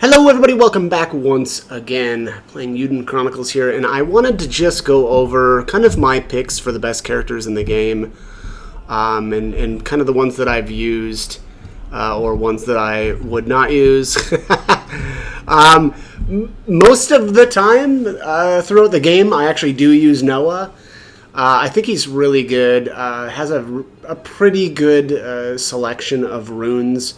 Hello everybody, welcome back once again. Playing Eiyuden Chronicles here, and I wanted to just go over kind of my picks for the best characters in the game, and kind of the ones that I've used, or ones that I would not use. Most of the time, throughout the game, I actually do use Noah. I think he's really good, has a pretty good selection of runes.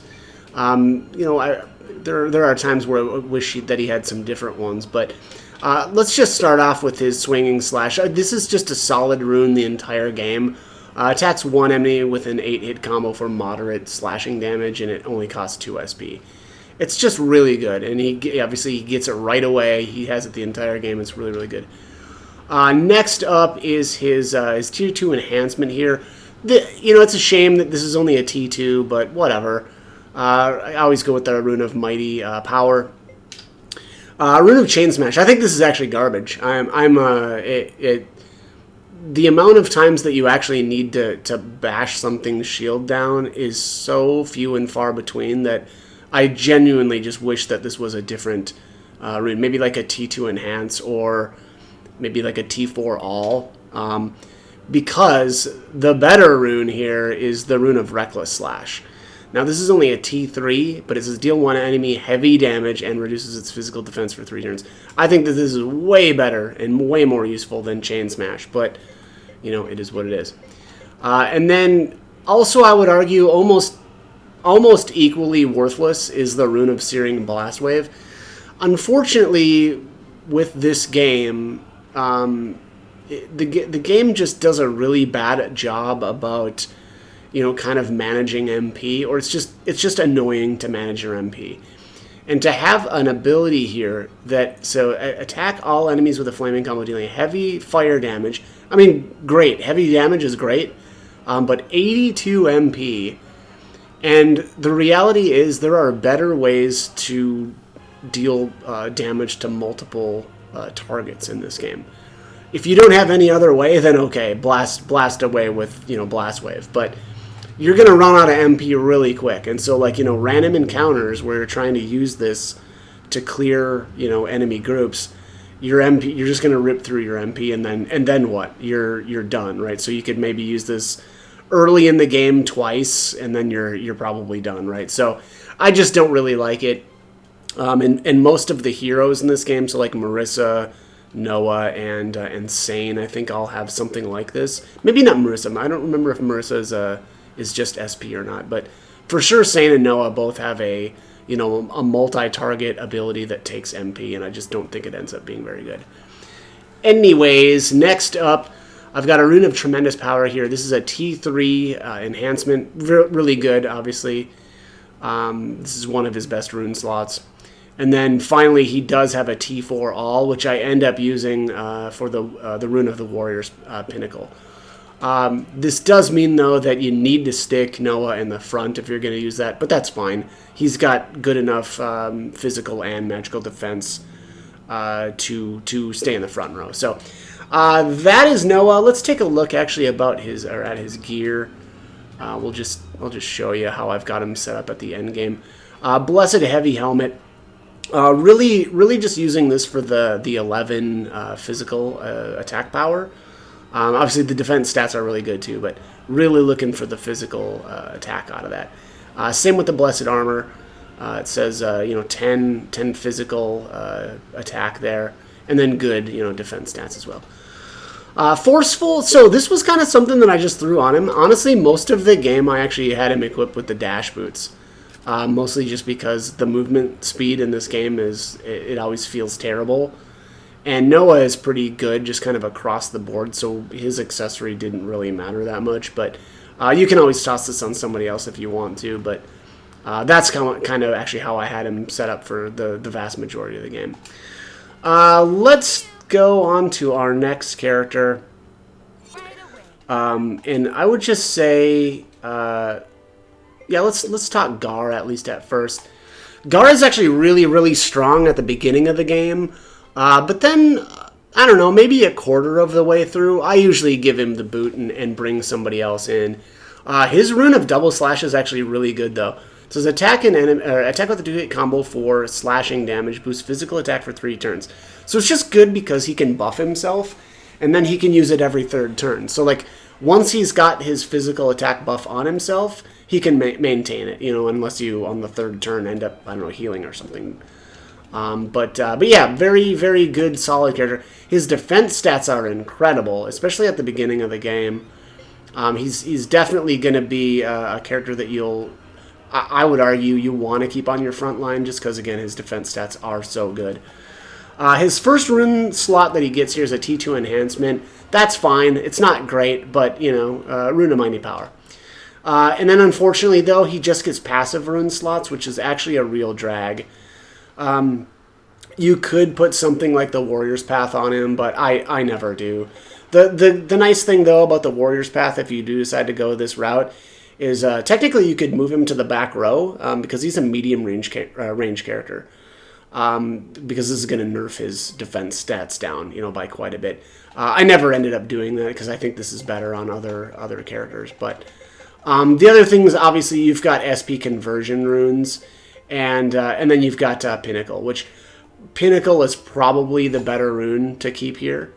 There are times where I wish that he had some different ones, but let's just start off with his swinging slash. This is just a solid rune the entire game. Attacks one enemy with an 8-hit combo for moderate slashing damage, and it only costs 2 SP. It's just really good, and obviously he gets it right away. He has it the entire game. It's really, really good. Next up is his Tier 2 enhancement here. It's a shame that this is only a T2, but whatever. I always go with the Rune of Mighty Power. Rune of Chain Smash. I think this is actually garbage. The amount of times that you actually need to bash something's shield down is so few and far between that I genuinely just wish that this was a different rune. Maybe like a T2 Enhance or maybe like a T4 All. Because the better rune here is the Rune of Reckless Slash. Now, this is only a T3, but it says deal one enemy heavy damage and reduces its physical defense for 3 turns. I think that this is way better and way more useful than Chain Smash, but, it is what it is. And then, also, I would argue almost equally worthless is the Rune of Searing Blast Wave. Unfortunately, with this game, the game just does a really bad job about kind of managing MP, or it's just annoying to manage your MP. And to have an ability here attack all enemies with a flaming combo dealing heavy fire damage. I mean, great. Heavy damage is great, but 82 MP. And the reality is there are better ways to deal damage to multiple targets in this game. If you don't have any other way, then okay, blast away with Blast Wave. But you're going to run out of MP really quick. And so, random encounters where you're trying to use this to clear, enemy groups, you're just going to rip through your MP, and then what? You're done, right? So you could maybe use this early in the game twice, and then you're probably done, right? So I just don't really like it. And most of the heroes in this game, so like Marissa, Noah, and Sane, I think all have something like this. Maybe not Marissa. I don't remember if Marissa is just SP or not, but for sure Sane and Noah both have a multi-target ability that takes MP, and I just don't think it ends up being very good. Anyways, next up, I've got a Rune of Tremendous Power here. This is a T3 enhancement, really good, obviously. This is one of his best rune slots. And then finally, he does have a T4 All, which I end up using for the Rune of the Warrior's Pinnacle. This does mean, though, that you need to stick Noah in the front if you're going to use that, but that's fine. He's got good enough physical and magical defense to stay in the front row. So that is Noah. Let's take a look actually at his gear. I'll just show you how I've got him set up at the end game. Blessed Heavy Helmet. Really just using this for the 11 physical attack power. Obviously, the defense stats are really good too, but really looking for the physical attack out of that. Same with the Blessed Armor. It says 10 physical attack there, and then good defense stats as well. Forceful. So this was kind of something that I just threw on him. Honestly, most of the game I actually had him equipped with the dash boots. Mostly just because the movement speed in this game it always feels terrible. And Noah is pretty good just kind of across the board, so his accessory didn't really matter that much. But you can always toss this on somebody else if you want to, but that's kind of actually how I had him set up for the vast majority of the game. Let's go on to our next character. And I would just say, let's talk Gar at least at first. Gar is actually really, really strong at the beginning of the game. But then, I don't know, maybe a quarter of the way through, I usually give him the boot and bring somebody else in. His Rune of Double Slash is actually really good, though. It says attack with a 2-hit combo for slashing damage, boosts physical attack for 3 turns. So it's just good because he can buff himself, and then he can use it every 3rd turn. So like once he's got his physical attack buff on himself, he can maintain it. You know, unless you on the 3rd turn end up, I don't know, healing or something. But yeah, very, very good, solid character. His defense stats are incredible, especially at the beginning of the game. He's definitely going to be a character that I would argue you want to keep on your front line just because, again, his defense stats are so good. His first rune slot that he gets here is a T2 enhancement. That's fine. It's not great, but, you know, Rune of Mighty Power. And then, unfortunately, though, he just gets passive rune slots, which is actually a real drag. You could put something like the Warrior's Path on him, but I never do. The nice thing, though, about the Warrior's Path, if you do decide to go this route, is technically you could move him to the back row because he's a medium range character. Because this is going to nerf his defense stats down, you know, by quite a bit. I never ended up doing that because I think this is better on other characters. But the other things, obviously, you've got SP conversion runes, and then you've got Pinnacle, which Pinnacle is probably the better rune to keep here.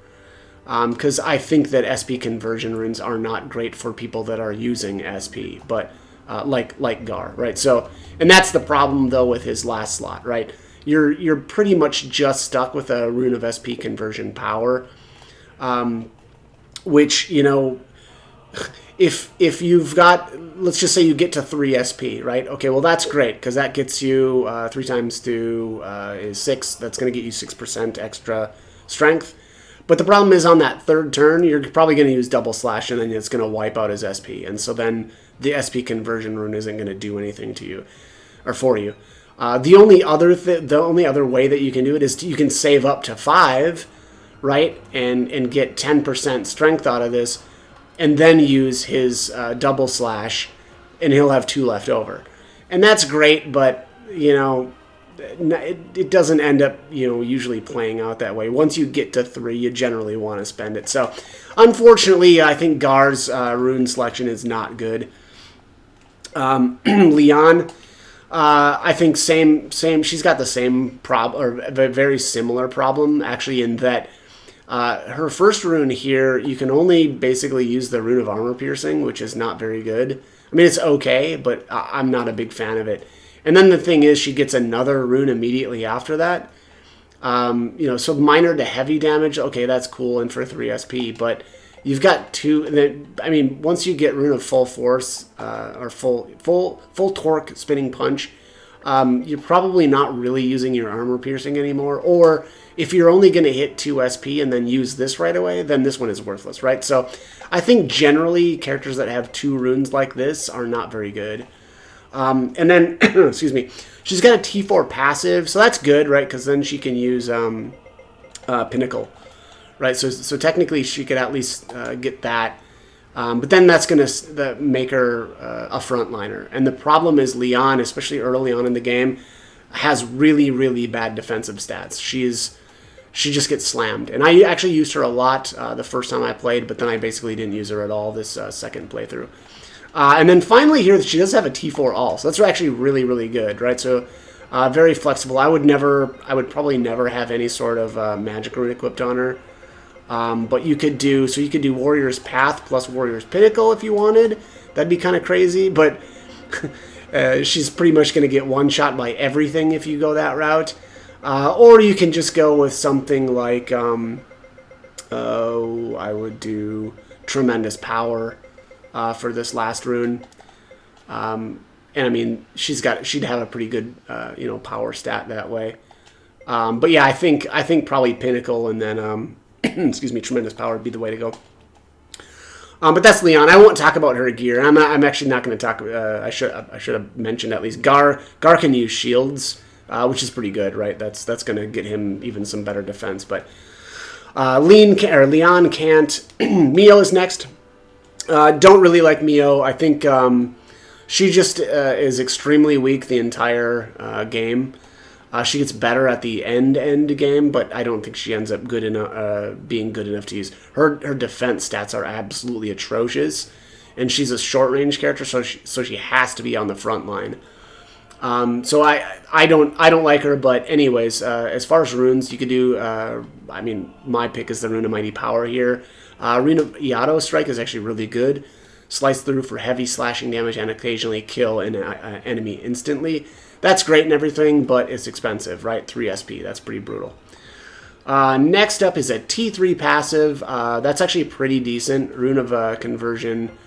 Because I think that SP conversion runes are not great for people that are using SP, but like Gar, right? So, and that's the problem though with his last slot, right? You're pretty much just stuck with a rune of SP conversion power, which, you know, if you've got, let's just say you get to 3 SP, right? Okay, well that's great because that gets you 3 times 2 is 6. That's going to get you 6% extra strength. But the problem is on that 3rd turn, you're probably going to use double slash, and then it's going to wipe out his SP. And so then the SP conversion rune isn't going to do anything to you or for you. The only other way that you can do it is you can save up to 5, right, and get 10% strength out of this, and then use his double slash, and he'll have 2 left over. And that's great, but you know, it doesn't end up, you know, usually playing out that way. Once you get to 3, you generally want to spend it. So, unfortunately, I think Gar's rune selection is not good. Leon, I think same. She's got the same problem, or a very similar problem, actually, in that her first rune here, you can only basically use the rune of armor piercing, which is not very good. I mean, it's okay, but I'm not a big fan of it. And then the thing is, she gets another rune immediately after that. You know, so minor to heavy damage, okay, that's cool, and for 3 SP, but you've got 2. I mean, once you get rune of full force or full torque spinning punch, you're probably not really using your armor piercing anymore. Or if you're only going to hit 2 SP and then use this right away, then this one is worthless, right? So I think generally characters that have 2 runes like this are not very good. And then, excuse me, she's got a T4 passive, so that's good, right? Because then she can use Pinnacle, right? So technically she could at least get that. But then that's going to make her a frontliner. And the problem is Leon, especially early on in the game, has really, really bad defensive stats. She just gets slammed. And I actually used her a lot the first time I played, but then I basically didn't use her at all this second playthrough. And then finally here, she does have a T4 all, so that's actually really, really good, right? So very flexible. I would probably never have any sort of magic rune equipped on her. But you could do Warrior's Path plus Warrior's Pinnacle if you wanted. That'd be kind of crazy, but she's pretty much going to get one shot by everything if you go that route. Or you can just go with something like, I would do Tremendous Power for this last rune. And I mean, she'd have a pretty good, power stat that way. But yeah, I think probably Pinnacle and then, excuse me, Tremendous Power would be the way to go. But that's Leon. I won't talk about her gear. I'm actually not going to talk. I should have mentioned at least Gar can use shields, which is pretty good, right? That's going to get him even some better defense. But Leon can't. Mio is next. Don't really like Mio. I think she just is extremely weak the entire game. She gets better at the end game, but I don't think she ends up being good enough to use. Her defense stats are absolutely atrocious, and she's a short range character, so she has to be on the front line. So I don't like her, but anyways, as far as runes, you could do. I mean, my pick is the Rune of Mighty Power here. Rune of Eiyuden Strike is actually really good. Slice through for heavy slashing damage and occasionally kill an enemy instantly. That's great and everything, but it's expensive, right? 3 SP. That's pretty brutal. Next up is a T3 passive. That's actually pretty decent. Rune of Conversion,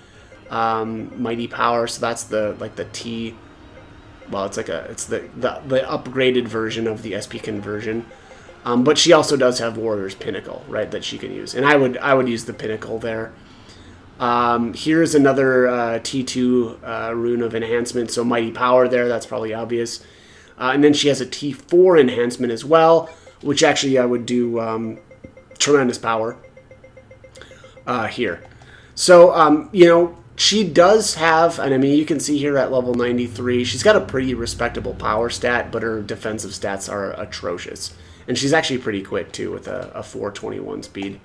Mighty Power. So that's the T. Well, it's the upgraded version of the SP conversion. But she also does have Warrior's Pinnacle, right? That she can use, and I would use the Pinnacle there. Here's another T2 Rune of Enhancement, so Mighty Power there. That's probably obvious. And then she has a T4 enhancement as well, which actually I would do Tremendous Power here. So, she does have, and I mean, you can see here at level 93, she's got a pretty respectable power stat, but her defensive stats are atrocious. And she's actually pretty quick, too, with a 421 speed.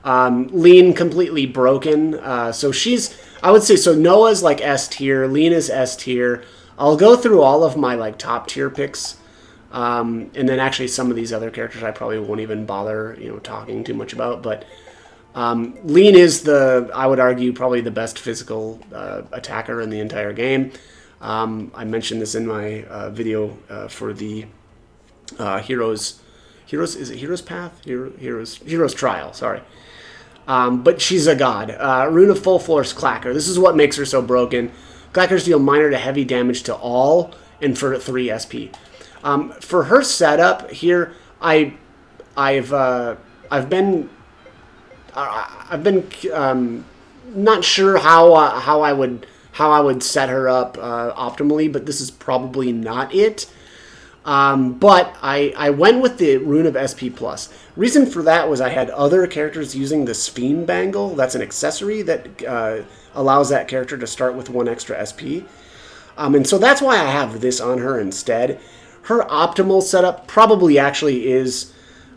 Lean, completely broken. So I would say, so Noah's like S tier, Lean is S tier. I'll go through all of my like top tier picks. And then actually some of these other characters I probably won't even bother, talking too much about. But Lean is I would argue, probably the best physical attacker in the entire game. I mentioned this in my video for the Heroes, is it Heroes Path? Heroes Trial, sorry. But she's a god. Rune of Full Force Clacker. This is what makes her so broken. Clackers deal minor to heavy damage to all, and for 3 SP. For her setup here, I've been not sure how I would set her up optimally, but this is probably not it. But I went with the Rune of SP+. Reason for that was I had other characters using the Sphene Bangle. That's an accessory that allows that character to start with 1 extra SP. And so that's why I have this on her instead. Her optimal setup probably actually is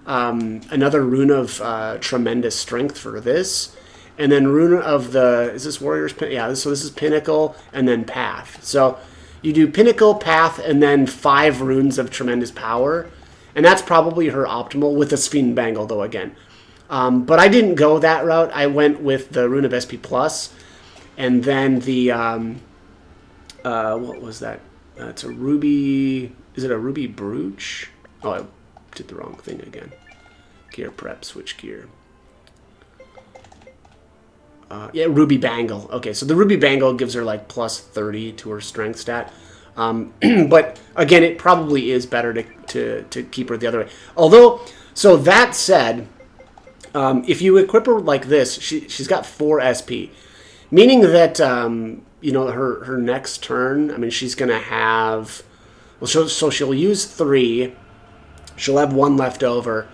another Rune of Tremendous Strength for this. And then Rune of is this Warrior's Pinnacle? Yeah, so this is Pinnacle and then Path. So you do Pinnacle, Path, and then 5 runes of Tremendous Power. And that's probably her optimal with the Sphene Bangle, though, again. But I didn't go that route. I went with the Rune of SP+, and then the, what was that? It's a Ruby, is it a Ruby Brooch? Oh, I did the wrong thing again. Gear prep, switch gear. Yeah, Ruby Bangle. Okay, so the Ruby Bangle gives her like plus 30 to her strength stat. But again, it probably is better to keep her the other way. Although, so that said, if you equip her like this, she's got 4 SP, meaning that her next turn. I mean, she's gonna have. Well, so she'll use 3. She'll have 1 left over,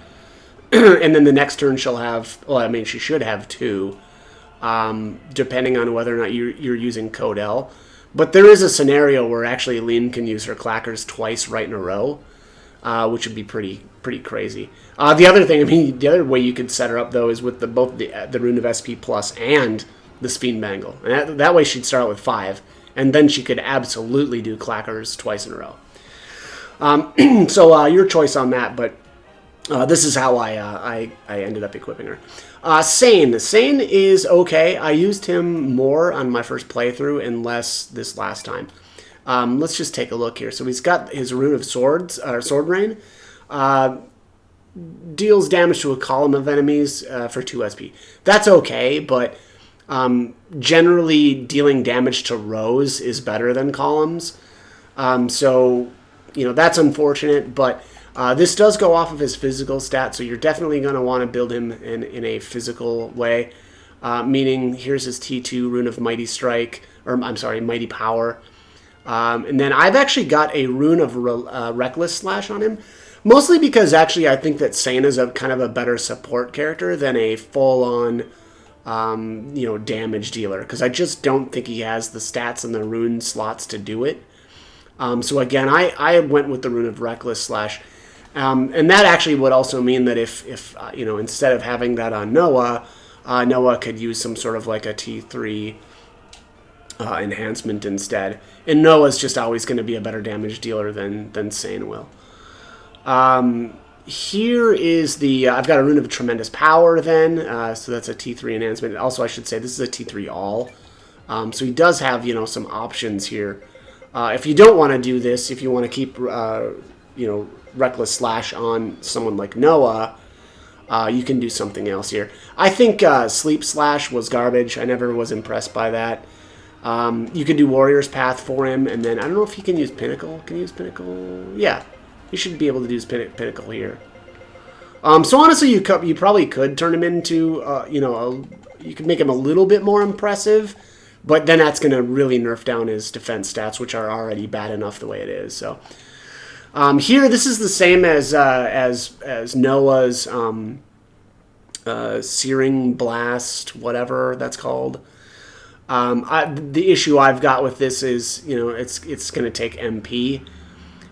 and then the next turn she'll have. Well, I mean, she should have 2. Depending on whether or not you're using Code L. But there is a scenario where actually Lean can use her clackers twice right in a row, which would be pretty crazy. The other thing, I mean, the other way you could set her up, though, is with both the Rune of SP+ and the Sphene Bangle. And that way she'd start with 5, and then she could absolutely do clackers twice in a row. So your choice on that, but this is how I ended up equipping her. Sane. Sane is okay. I used him more on my first playthrough and less this last time. Let's just take a look here. So he's got his Rune of Swords, Sword Rain. Deals damage to a column of enemies for 2 SP. That's okay, but generally dealing damage to rows is better than columns. So, that's unfortunate, but this does go off of his physical stats, so you're definitely going to want to build him in a physical way. Meaning, here's his T2 Rune of Mighty Strike, or I'm sorry, Mighty Power. And then I've actually got a Rune of Reckless Slash on him, mostly because actually I think that Sane is a kind of a better support character than a full-on, damage dealer, because I just don't think he has the stats and the rune slots to do it. So again, I went with the Rune of Reckless Slash. And that actually would also mean that if instead of having that on Noah, Noah could use some sort of like a T3 enhancement instead. And Noah's just always going to be a better damage dealer than Sane will. Here is the, I've got a Rune of Tremendous Power then, so that's a T3 enhancement. Also, I should say, this is a T3 all. So he does have, some options here. If you don't want to do this, if you want to keep, Reckless Slash on someone like Noah, you can do something else here. I think Sleep Slash was garbage. I never was impressed by that. You could do Warrior's Path for him, and then I don't know if he can use Pinnacle. Can he use Pinnacle? Yeah. You should be able to use Pinnacle here. So honestly, you probably could turn him into, you could make him a little bit more impressive, but then that's going to really nerf down his defense stats, which are already bad enough the way it is. So here, this is the same as Noah's Searing Blast, whatever that's called. The issue I've got with this is, it's going to take MP.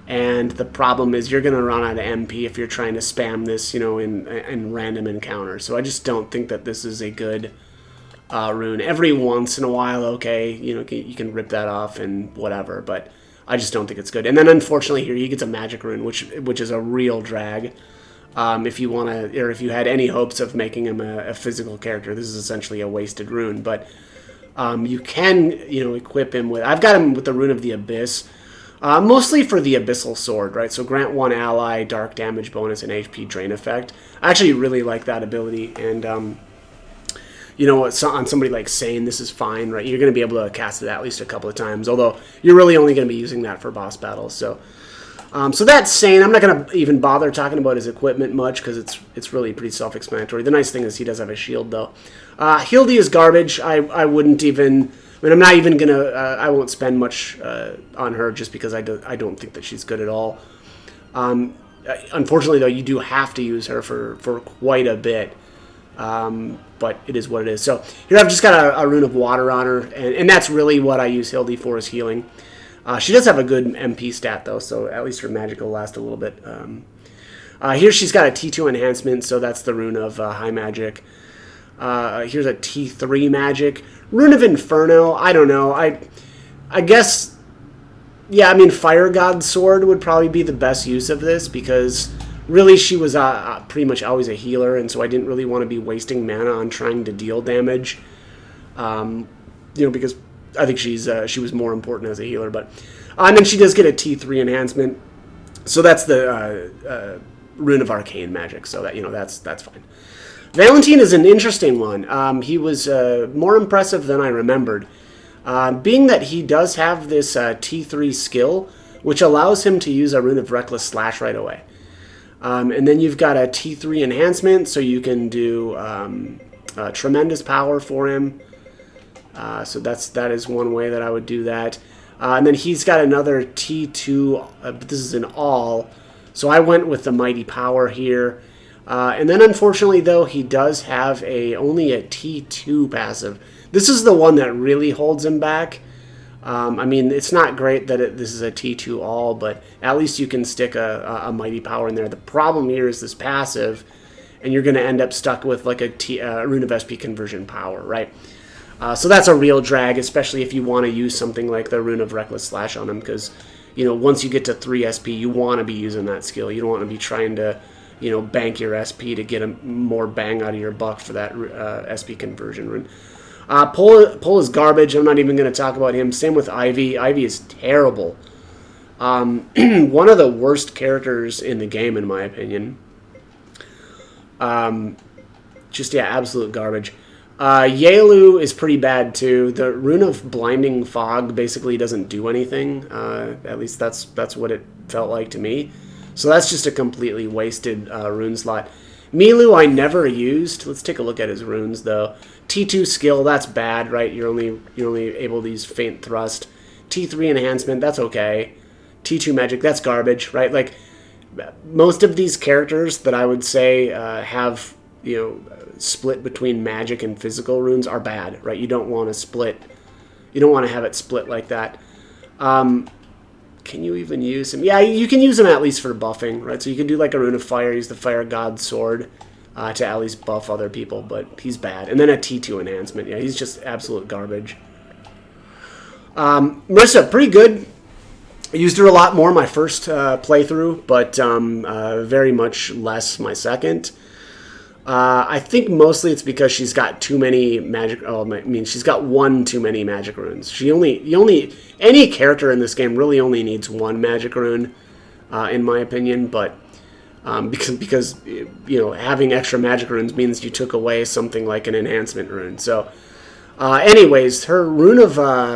And the problem is you're going to run out of MP if you're trying to spam this, in random encounters. So I just don't think that this is a good rune. Every once in a while, okay, you can rip that off and whatever, but I just don't think it's good. And then unfortunately here he gets a magic rune, which is a real drag. If you want to, or if you had any hopes of making him a physical character, this is essentially a wasted rune. But you can, equip him with. I've got him with the Rune of the Abyss. Mostly for the Abyssal Sword, right? So grant one ally dark damage bonus and HP drain effect. I actually really like that ability, and on somebody like Sane, this is fine, right? You're going to be able to cast it at least a couple of times, although you're really only going to be using that for boss battles. So, so that's Sane. I'm not going to even bother talking about his equipment much because it's really pretty self-explanatory. The nice thing is he does have a shield though. Hildy is garbage. I wouldn't even. I mean, I'm not even gonna. I won't spend much on her just because I don't think that she's good at all. Unfortunately, though, you do have to use her for quite a bit. But it is what it is. So here I've just got a Rune of Water on her, and that's really what I use Hildy for, is healing. She does have a good MP stat though, so at least her magic will last a little bit. Here she's got a T2 enhancement, so that's the Rune of High Magic. Here's a T3 magic. Rune of Inferno, I don't know. I guess, yeah, I mean, Fire God's Sword would probably be the best use of this, because really she was pretty much always a healer, and so I didn't really want to be wasting mana on trying to deal damage. Because I think she was more important as a healer. But and then she does get a T3 enhancement, so that's the Rune of Arcane Magic, so that that's fine. Valentine is an interesting one. He was more impressive than I remembered, being that he does have this T3 skill, which allows him to use a Rune of Reckless Slash right away. And then you've got a T3 enhancement, so you can do Tremendous Power for him. So that is one way that I would do that. And then he's got another T2, but this is an all, so I went with the Mighty Power here. And then unfortunately, though, he does have only a T2 passive. This is the one that really holds him back. I mean, it's not great that this is a T2 all, but at least you can stick a Mighty Power in there. The problem here is this passive, and you're going to end up stuck with like a Rune of SP Conversion Power, right? So that's a real drag, especially if you want to use something like the Rune of Reckless Slash on him, because, once you get to 3 SP, you want to be using that skill. You don't want to be trying to bank your SP to get more bang out of your buck for that SP conversion rune. Pole is garbage. I'm not even going to talk about him. Same with Ivy. Ivy is terrible. One of the worst characters in the game, in my opinion. Absolute garbage. Yaelu is pretty bad too. The Rune of Blinding Fog basically doesn't do anything. At least that's what it felt like to me. So that's just a completely wasted rune slot. Milu I never used. Let's take a look at his runes though. T2 skill, that's bad, right? You're only able to use Faint Thrust. T3 enhancement, that's okay. T2 magic, that's garbage, right? Like most of these characters that I would say have split between magic and physical runes are bad, right? You don't want to split. You don't want to have it split like that. Can you even use him? Yeah, you can use him at least for buffing, right? So you can do like a Rune of Fire, use the Fire God's Sword to at least buff other people, but he's bad. And then a T2 enhancement. Yeah, he's just absolute garbage. Marissa, pretty good. I used her a lot more my first playthrough, but very much less my second. I think mostly it's because she's got too many magic. Oh, I mean, she's got one too many magic runes. Any character in this game really only needs one magic rune, in my opinion. But because having extra magic runes means you took away something like an enhancement rune. So, anyways, her rune of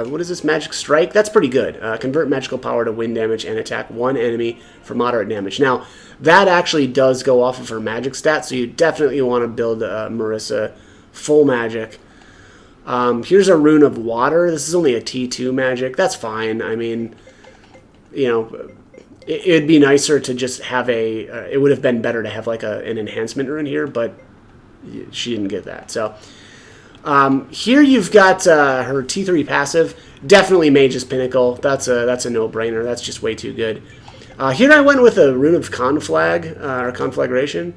what is this, magic strike? That's pretty good. Convert magical power to wind damage and attack one enemy for moderate damage. Now, that actually does go off of her magic stat, so you definitely want to build Marissa full magic. Here's a rune of water. This is only a T2 magic. That's fine. I mean, it'd be nicer to just have it would have been better to have like an enhancement rune here, but she didn't get that. So here you've got her T3 passive. Definitely Mage's Pinnacle. That's a no-brainer. That's just way too good. Here I went with a rune of conflag, or conflagration.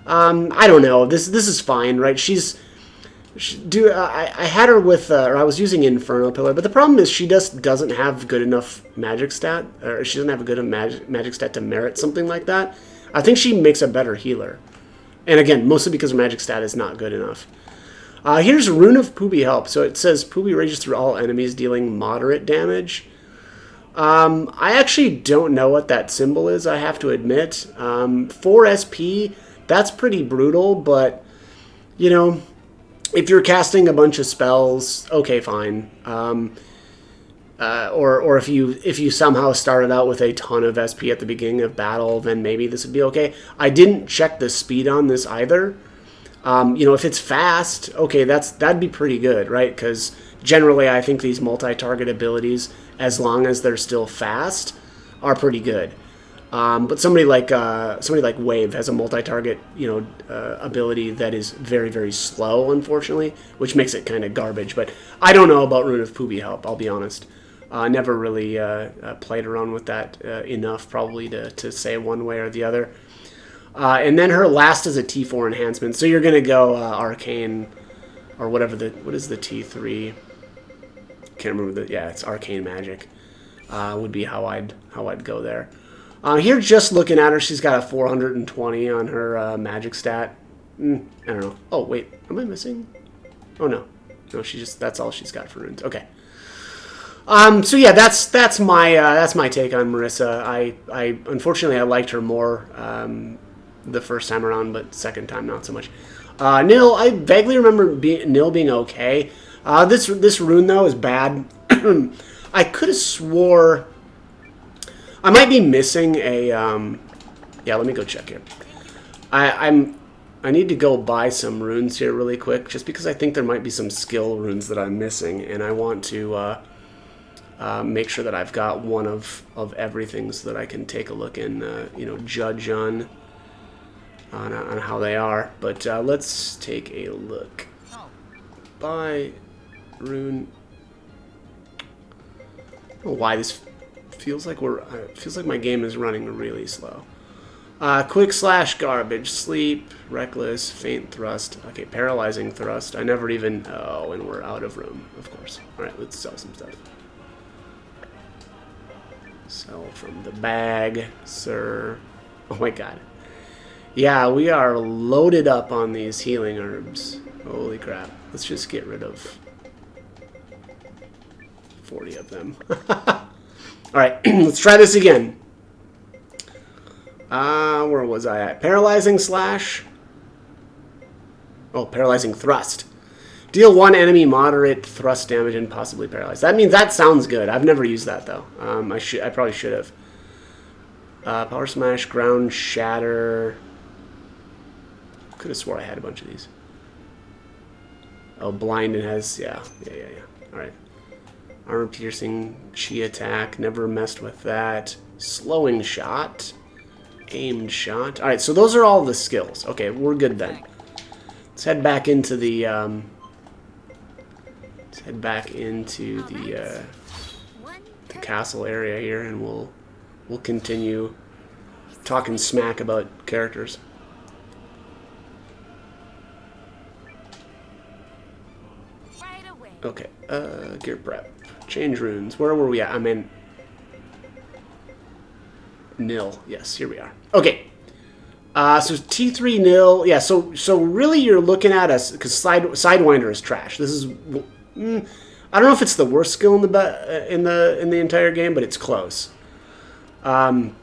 I don't know. This is fine, right? I had her with, or I was using Inferno Pillar, but the problem is she just doesn't have good enough magic stat, or she doesn't have a good enough magic stat to merit something like that. I think she makes a better healer. And again, mostly because her magic stat is not good enough. Here's Rune of Poopy Help. So it says Poopy rages through all enemies, dealing moderate damage. I actually don't know what that symbol is, I have to admit. 4 SP, that's pretty brutal, but, if you're casting a bunch of spells, okay, fine. Or if you somehow started out with a ton of SP at the beginning of battle, then maybe this would be okay. I didn't check the speed on this either. If it's fast, okay, that'd be pretty good, right? Because generally, I think these multi-target abilities, as long as they're still fast, are pretty good. But somebody like Wave has a multi-target, ability that is very, very slow, unfortunately, which makes it kind of garbage. But I don't know about Rune of Poopy Help, I'll be honest. I never really played around with that enough, probably, to say one way or the other. And then her last is a T4 enhancement, so you're gonna go Arcane, or whatever what is the T3? Can't remember it's Arcane Magic. Would be how I'd go there. Here, just looking at her, she's got a 420 on her magic stat. I don't know. Oh wait, am I missing? Oh no, that's all she's got for runes. Okay. So yeah, that's my take on Marissa. I unfortunately I liked her more the first time around, but second time not so much. Nil, I vaguely remember Nil being okay. This rune though is bad. I could have swore I might be missing a. Yeah, let me go check here. I need to go buy some runes here really quick, just because I think there might be some skill runes that I'm missing, and I want to make sure that I've got one of everything so that I can take a look and judge on how they are. But let's take a look. Buy rune. I don't know why this feels like my game is running really slow. Quick slash, garbage, sleep, reckless, faint thrust. Okay, paralyzing thrust. I never even. Oh, and we're out of room, of course. All right, let's sell some stuff. Sell from the bag, sir. Oh my god. Yeah, we are loaded up on these healing herbs. Holy crap. Let's just get rid of 40 of them. Alright, let's try this again. Where was I at? Paralyzing slash. Oh, paralyzing thrust. Deal one enemy moderate thrust damage and possibly paralyze. That sounds good. I've never used that though. I probably should have. Power smash, ground shatter. Could have swore I had a bunch of these. Oh, blind and has yeah. All right. Armor piercing, chi attack. Never messed with that. Slowing shot, aimed shot. All right, so those are all the skills. Okay, we're good then. Let's head back into the. The castle area here, and we'll continue talking smack about characters. Okay, gear prep. Change runes. Where were we at? I'm in nil. Yes, here we are. Okay. So T3 nil. Yeah. So really, you're looking at us because Sidewinder is trash. This is. I don't know if it's the worst skill in the entire game, but it's close. One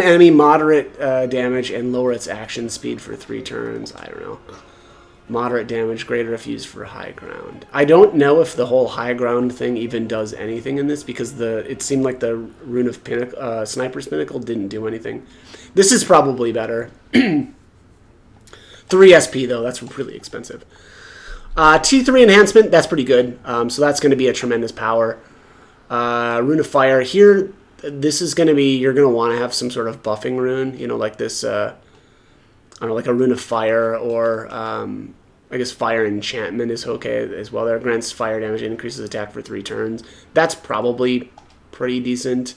enemy moderate damage and lower its action speed for 3 turns. I don't know. Moderate damage, greater if used for high ground. I don't know if the whole high ground thing even does anything in this because it seemed like the Rune of Sniper's Pinnacle didn't do anything. This is probably better. 3 SP though, that's really expensive. T3 enhancement, that's pretty good. So that's going to be a tremendous power. Rune of Fire here. This is going to be, you're going to want to have some sort of buffing rune, you know, like this, I don't know, like a Rune of Fire, or I guess Fire Enchantment is okay as well. There grants fire damage and increases attack for 3 turns. That's probably pretty decent.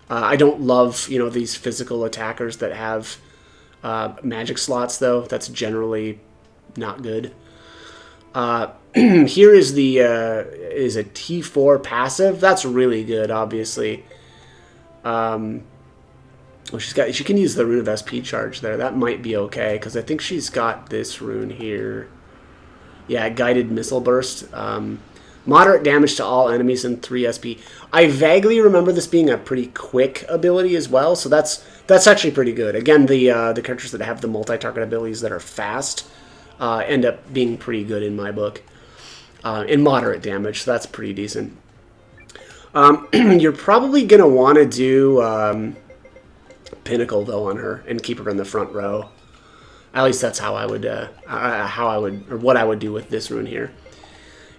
I don't love, you know, these physical attackers that have magic slots, though. That's generally not good. Here is is a T4 passive. That's really good, obviously. Well, she can use the Rune of SP charge there. That might be okay, because I think she's got this rune here. Yeah, Guided Missile Burst. Moderate damage to all enemies in 3 SP. I vaguely remember this being a pretty quick ability as well, so that's actually pretty good. Again, the characters that have the multi-target abilities that are fast end up being pretty good in my book. In moderate damage, so that's pretty decent. You're probably going to want to do Pinnacle, though, on her and keep her in the front row. At least that's how I would, or what I would do with this rune here.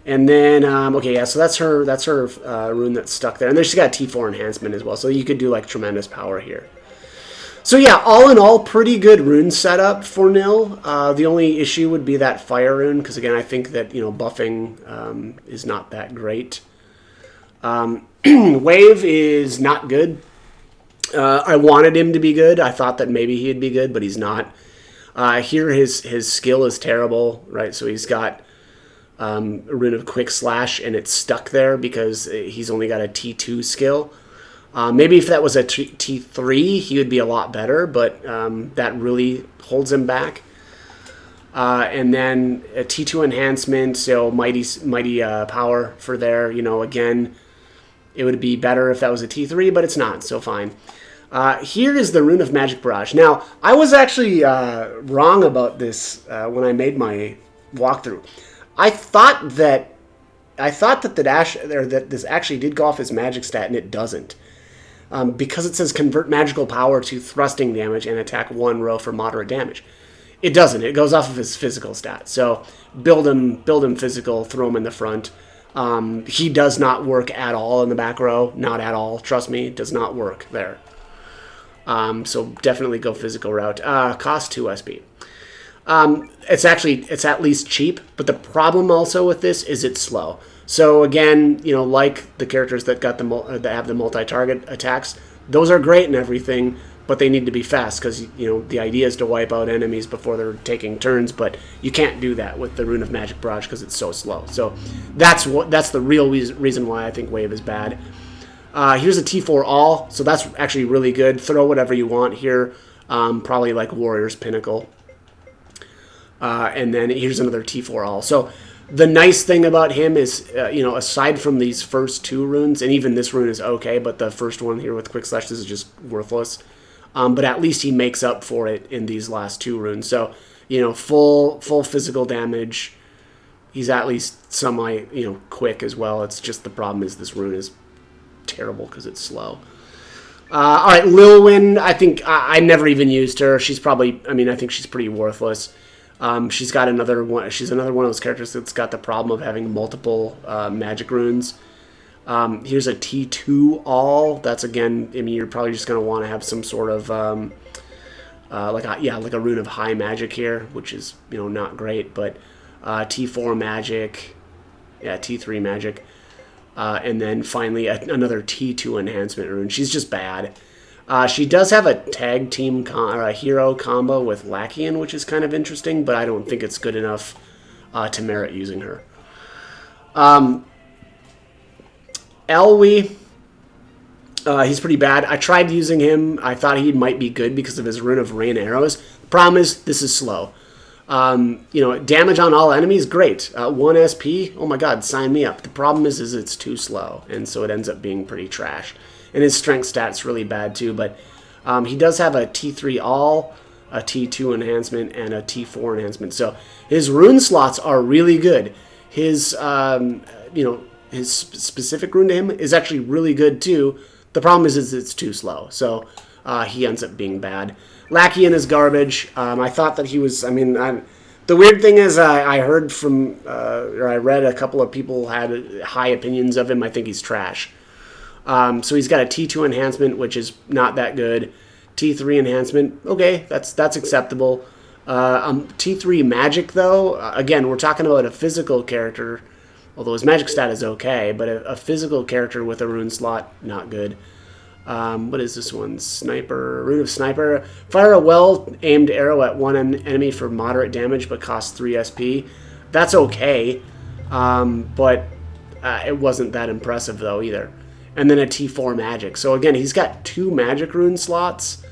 And then, okay, yeah, so that's her rune that's stuck there. And then she's got a T4 enhancement as well, so you could do, like, tremendous power here. So yeah, all in all, pretty good rune setup for Nil. The only issue would be that fire rune, because again, I think that, you know, buffing is not that great. Wave is not good. I wanted him to be good. I thought that maybe he'd be good, but he's not. Here his skill is terrible, right? So he's got a rune of Quick Slash, and it's stuck there because he's only got a T2 skill. Maybe if that was a T3, he would be a lot better, but that really holds him back. And then a T2 enhancement, so mighty power for there. You know, again, it would be better if that was a T3, but it's not, so fine. Here is the Rune of Magic Barrage. Now, I was actually wrong about this when I made my walkthrough. I thought that that this actually did go off his magic stat, and it doesn't. Because it says convert magical power to thrusting damage and attack 1 row for moderate damage. It doesn't. It goes off of his physical stat. So build him physical, throw him in the front. He does not work at all in the back row. Not at all. Trust me, it does not work there. So definitely go physical route. Cost 2 SP. It's at least cheap, but the problem also with this is it's slow. So again, you know, like the characters that got that have the multi-target attacks, those are great and everything, but they need to be fast because, you know, the idea is to wipe out enemies before they're taking turns, but you can't do that with the Rune of Magic Barrage because it's so slow. So that's the real reason why I think Wave is bad. Here's a T4 All, so that's actually really good. Throw whatever you want here, probably like Warrior's Pinnacle. And then here's another T4 All. So the nice thing about him is, you know, aside from these first 2 runes, and even this rune is okay, but the first one here with Quick Slash, this is just worthless. But at least he makes up for it in these last 2 runes. So, you know, full physical damage. He's at least semi, you know, quick as well. It's just the problem is this rune is terrible because it's slow. All right, Lilwyn, I think I never even used her. She's probably, I mean, I think she's pretty worthless. She's got another one. She's another one of those characters that's got the problem of having multiple magic runes. Here's a T2 All. That's, again, I mean, you're probably just going to want to have some sort of like a rune of high magic here, which is, you know, not great. But T4 magic, yeah, T3 magic, and then finally another T2 enhancement rune. She's just bad. She does have a tag team or a hero combo with Lachian, which is kind of interesting, but I don't think it's good enough to merit using her. Elwi, he's pretty bad. I tried using him. I thought he might be good because of his Rune of Rain arrows. The problem is, this is slow. Damage on all enemies, great. 1 SP, oh my god, sign me up. The problem is it's too slow, and so it ends up being pretty trash. And his strength stat's really bad too, but he does have a T3 all, a T2 enhancement, and a T4 enhancement. So his rune slots are really good. His, his specific rune to him is actually really good too. The problem is it's too slow, so he ends up being bad. Lachian is garbage. I thought that he was, the weird thing is I heard from, or I read a couple of people had high opinions of him. I think he's trash. So he's got a T2 enhancement, which is not that good. T3 enhancement, okay, that's acceptable. T3 magic, though, again, we're talking about a physical character, although his magic stat is okay, but a physical character with a rune slot, not good. What is this one? Sniper, Rune of Sniper. Fire a well-aimed arrow at one enemy for moderate damage, but costs 3 SP. That's okay, but it wasn't that impressive, though, either. And then a T4 magic. So, again, he's got 2 magic rune slots,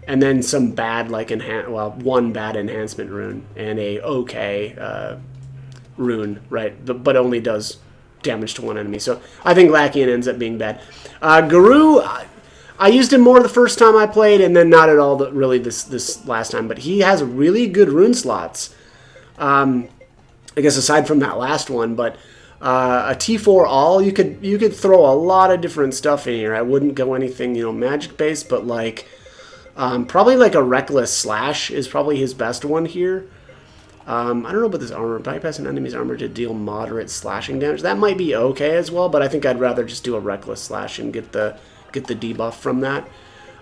and then some bad, one bad enhancement rune, and a okay rune, right? But only does damage to one enemy. So I think Lachian ends up being bad. Guru, I used him more the first time I played, and then not at all really this last time. But he has really good rune slots. I guess aside from that last one, but a T4 all, you could throw a lot of different stuff in here. I wouldn't go anything magic based, but probably like a Reckless Slash is probably his best one here. I don't know about this armor. Bypass an enemy's armor to deal moderate slashing damage. That might be okay as well, but I think I'd rather just do a Reckless Slash and get the debuff from that.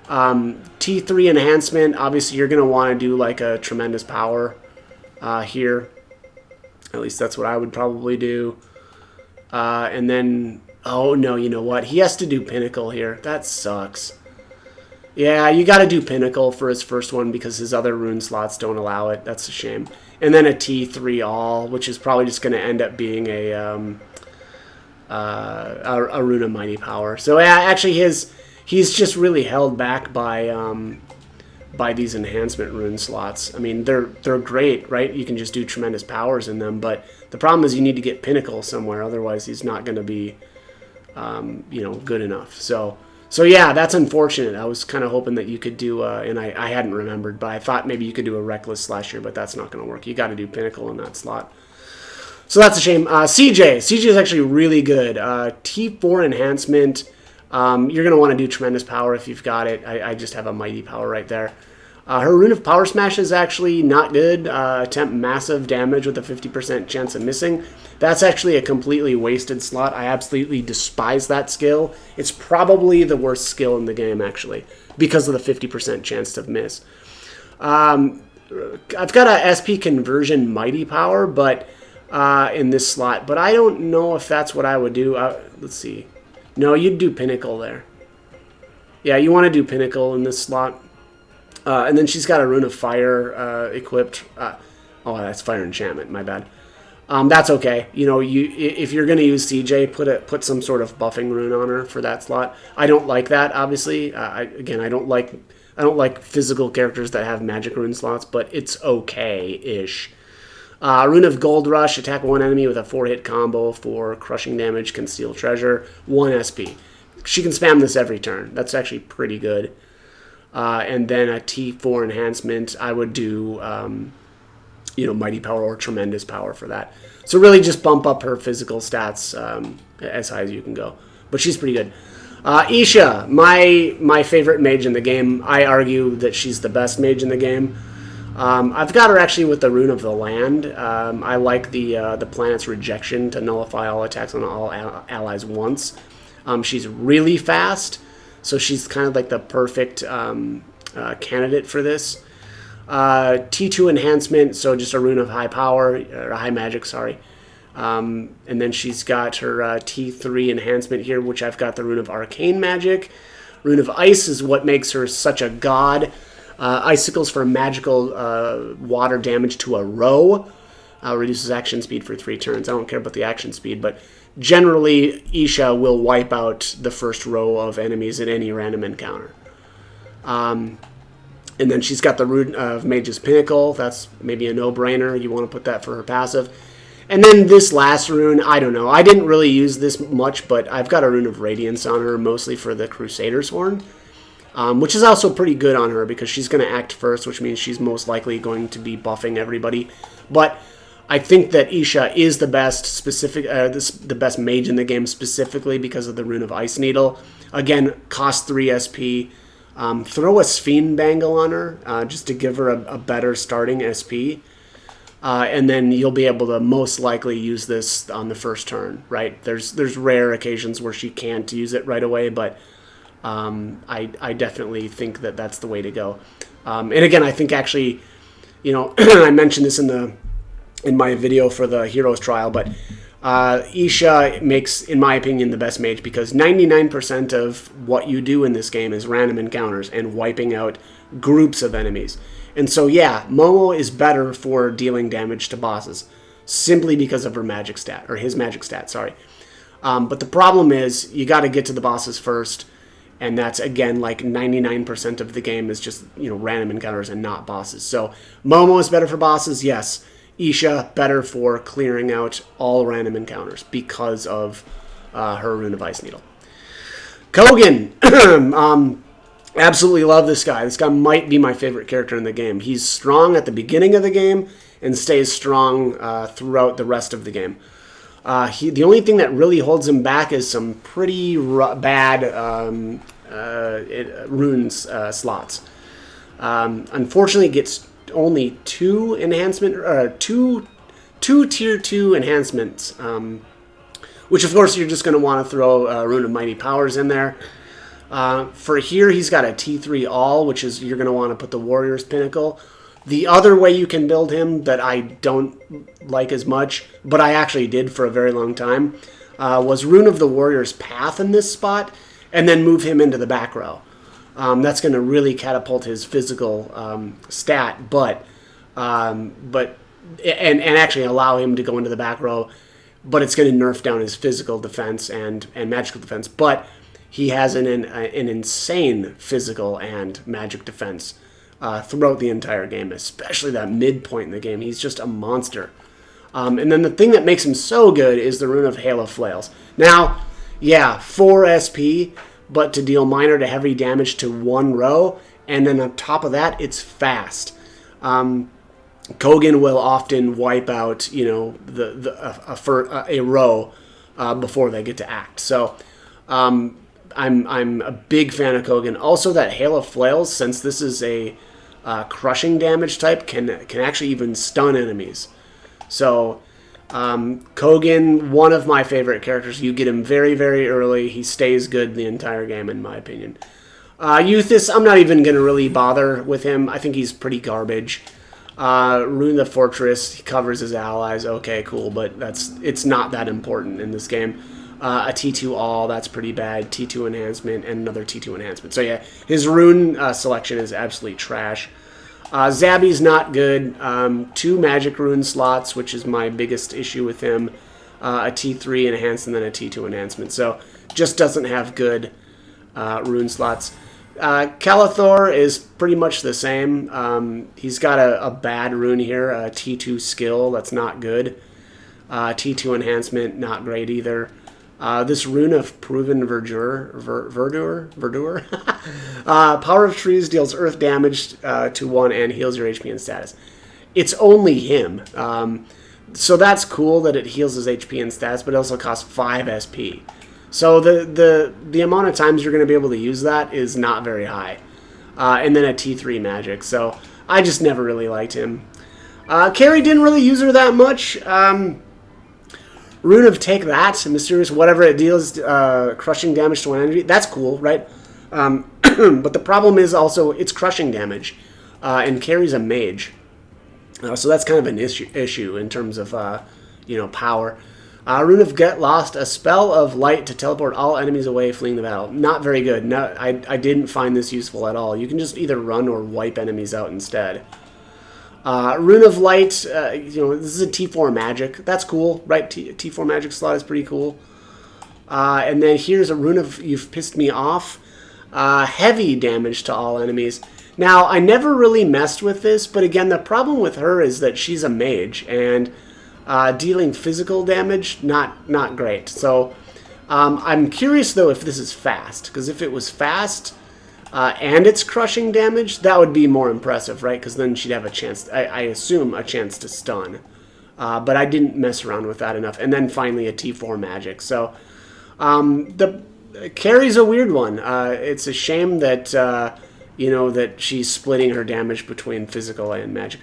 T3 enhancement. Obviously, you're going to want to do like a Tremendous Power here. At least that's what I would probably do. And then, oh no, you know what? He has to do Pinnacle here. That sucks. Yeah, you got to do Pinnacle for his first one because his other rune slots don't allow it. That's a shame. And then a T3 all, which is probably just going to end up being a Rune of Mighty Power. So yeah, actually he's just really held back by these enhancement rune slots. I mean, they're great, right? You can just do tremendous powers in them, but the problem is you need to get Pinnacle somewhere. Otherwise, he's not going to be good enough. So yeah, that's unfortunate. I was kind of hoping that you could do, and I hadn't remembered, but I thought maybe you could do a Reckless Slash here, but that's not going to work. You got to do Pinnacle in that slot. So that's a shame. CJ is actually really good. T4 enhancement. You're going to want to do Tremendous Power if you've got it. I just have a Mighty Power right there. Her Rune of Power Smash is actually not good. Attempt massive damage with a 50% chance of missing. That's actually a completely wasted slot. I absolutely despise that skill. It's probably the worst skill in the game, actually, because of the 50% chance to miss. I've got a SP Conversion Mighty Power, but in this slot, but I don't know if that's what I would do. Let's see. No, you'd do Pinnacle there. Yeah, you want to do Pinnacle in this slot. And then she's got a Rune of Fire equipped. Oh, that's Fire Enchantment. My bad. That's okay. If you're going to use CJ, put some sort of buffing rune on her for that slot. I don't like that, obviously. I don't like physical characters that have magic rune slots, but it's okay-ish. Rune of Gold Rush. Attack one enemy with a 4-hit combo for crushing damage, can steal treasure. 1 SP. She can spam this every turn. That's actually pretty good. And then a T4 enhancement, I would do, Mighty Power or Tremendous Power for that. So really just bump up her physical stats as high as you can go. But she's pretty good. Isha, my favorite mage in the game. I argue that she's the best mage in the game. I've got her actually with the Rune of the Land. I like the planet's rejection to nullify all attacks on all allies once. She's really fast. So she's kind of like the perfect candidate for this. T2 enhancement, so just a Rune of High Power, or High Magic, sorry. And then she's got her T3 enhancement here, which I've got the Rune of Arcane Magic. Rune of Ice is what makes her such a god. Icicles for magical water damage to a row. Reduces action speed for 3 turns. I don't care about the action speed, but generally Isha will wipe out the first row of enemies in any random encounter. And then she's got the Rune of Mage's Pinnacle. That's maybe a no-brainer. You want to put that for her passive. And then this last rune, I don't know. I didn't really use this much, but I've got a Rune of Radiance on her, mostly for the Crusader's Horn, which is also pretty good on her because she's going to act first, which means she's most likely going to be buffing everybody. But I think that Isha is the best the best mage in the game specifically because of the Rune of Ice Needle. Again, cost 3 SP. Throw a Sphene Bangle on her just to give her a better starting SP. And then you'll be able to most likely use this on the first turn, right? There's rare occasions where she can't use it right away, but I definitely think that that's the way to go. And again, I think actually, you know, I mentioned this in my video for the Heroes trial, but Isha makes, in my opinion, the best mage because 99% of what you do in this game is random encounters and wiping out groups of enemies. And so, yeah, Momo is better for dealing damage to bosses simply because of her magic stat, or his magic stat, sorry. But the problem is you got to get to the bosses first, and that's, again, like 99% of the game is just, you know, random encounters and not bosses. So Momo is better for bosses, yes. Isha, better for clearing out all random encounters because of her Rune of Ice Needle. Kogan! Absolutely love this guy. This guy might be my favorite character in the game. He's strong at the beginning of the game and stays strong throughout the rest of the game. The only thing that really holds him back is some pretty bad runes slots. Unfortunately, it gets only 2 enhancement, two tier 2 enhancements, which of course you're just going to want to throw Rune of Mighty Powers in there. For here, he's got a T3 all, which is you're going to want to put the Warrior's Pinnacle. The other way you can build him that I don't like as much, but I actually did for a very long time, was Rune of the Warrior's Path in this spot, and then move him into the back row. That's going to really catapult his physical stat, and actually allow him to go into the back row, but it's going to nerf down his physical defense and magical defense. But he has an insane physical and magic defense throughout the entire game, especially that midpoint in the game. He's just a monster. And then the thing that makes him so good is the Rune of Hail of Flails. Now, yeah, 4 SP, but to deal minor to heavy damage to 1 row, and then on top of that, it's fast. Kogan will often wipe out, you know, a row before they get to act. So I'm a big fan of Kogan. Also, that Hail of Flails, since this is a crushing damage type, can actually even stun enemies. So Kogan, one of my favorite characters. You get him very, very early. He stays good the entire game, in my opinion. Euthys, I'm not even going to really bother with him. I think he's pretty garbage. Rune the Fortress, he covers his allies. Okay, cool, but it's not that important in this game. A T2 all, that's pretty bad. T2 enhancement and another T2 enhancement. So yeah, his rune selection is absolutely trash. Zabby's not good. 2 magic rune slots, which is my biggest issue with him. A T3 enhanced and then a T2 enhancement. So just doesn't have good rune slots. Calathor is pretty much the same. He's got a bad rune here, a T2 skill, that's not good. T2 enhancement, not great either. This Rune of Proven Verdure. Power of Trees deals earth damage to 1 and heals your HP and status. It's only him. So that's cool that it heals his HP and stats, but it also costs 5 SP. So the amount of times you're going to be able to use that is not very high. And then a T3 magic. So I just never really liked him. Carrie didn't really use her that much. Rune of Take That, mysterious whatever it deals, crushing damage to one enemy. That's cool, right? But the problem is also it's crushing damage, and Carrie's a mage, so that's kind of an issue in terms of power. Rune of Get Lost, a spell of light to teleport all enemies away fleeing the battle. Not very good. No, I didn't find this useful at all. You can just either run or wipe enemies out instead. Rune of Light, this is a T4 magic. That's cool, right? T4 magic slot is pretty cool. And then here's a Rune of You've Pissed Me Off. Heavy damage to all enemies. Now, I never really messed with this, but again, the problem with her is that she's a mage, and dealing physical damage, not great. So, I'm curious, though, if this is fast, because if it was fast and it's crushing damage, that would be more impressive, right? Because then she'd have a chance, I assume, a chance to stun. But I didn't mess around with that enough. And then finally a T4 magic. So, the Carrie's a weird one. It's a shame that, that she's splitting her damage between physical and magic.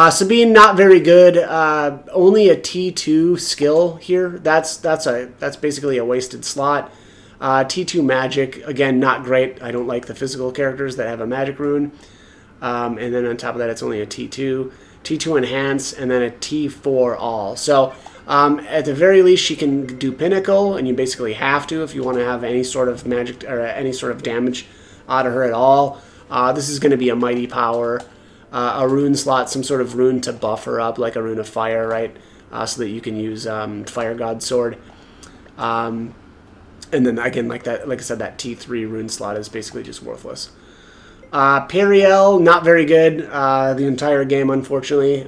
Sabine, not very good. Only a T2 skill here. That's basically a wasted slot. T2 magic, again, not great. I don't like the physical characters that have a magic rune. And then on top of that, it's only a T2. T2 enhance, and then a T4 all. So, at the very least, she can do Pinnacle, and you basically have to if you want to have any sort of magic or any sort of damage out of her at all. This is going to be a Mighty Power, a rune slot, some sort of rune to buff her up, like a Rune of Fire, right? So that you can use Fire God Sword. And then again, like I said, that T3 rune slot is basically just worthless. Periel, not very good the entire game, unfortunately.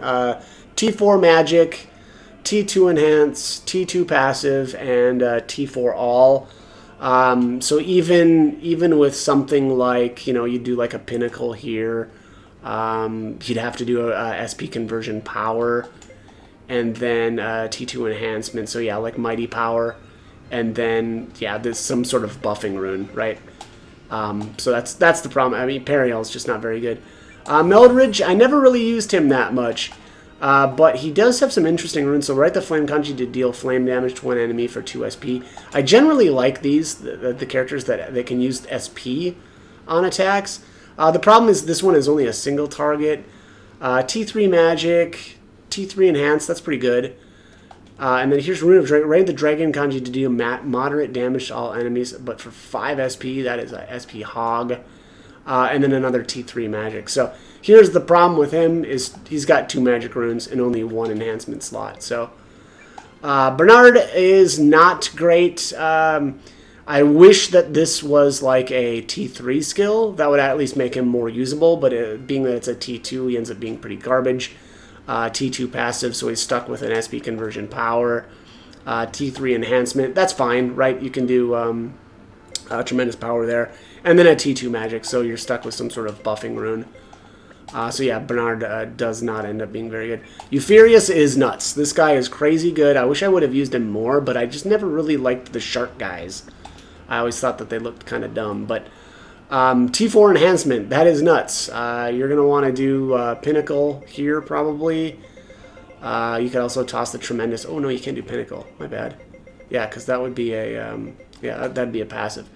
T4 magic, T2 enhance, T2 passive, and T4 all. So even with something like, you do like a Pinnacle here, you'd have to do a SP conversion power, and then T2 enhancement. So yeah, like Mighty Power, and then yeah, there's some sort of buffing rune, right? So that's the problem. I mean, Periel's just not very good. Meldridge, I never really used him that much, but he does have some interesting runes. So write the Flame Kanji to deal flame damage to one enemy for 2 SP. I generally like these, the characters that they can use SP on attacks. The problem is this one is only a single target. T3 magic, T3 enhance, that's pretty good. And then here's Rune of Dragon. Raid the Dragon Kanji to deal moderate damage to all enemies, but for 5 SP, that is a SP hog. And then another T3 magic. So here's the problem with him, is he's got 2 magic runes and only 1 enhancement slot. So Bernard is not great. I wish that this was like a T3 skill. That would at least make him more usable, but being that it's a T2, he ends up being pretty garbage. T2 passive, so he's stuck with an SP conversion power. T3 enhancement, that's fine, right? You can do tremendous power there. And then a T2 magic, so you're stuck with some sort of buffing rune. So yeah, Bernard does not end up being very good. Euphorius is nuts. This guy is crazy good. I wish I would have used him more, but I just never really liked the shark guys. I always thought that they looked kind of dumb, but T4 enhancement, that is nuts. You're going to want to do Pinnacle here, probably. You could also toss the Tremendous. Oh, no, you can't do Pinnacle. My bad. Yeah, because that would be a, that'd be a passive.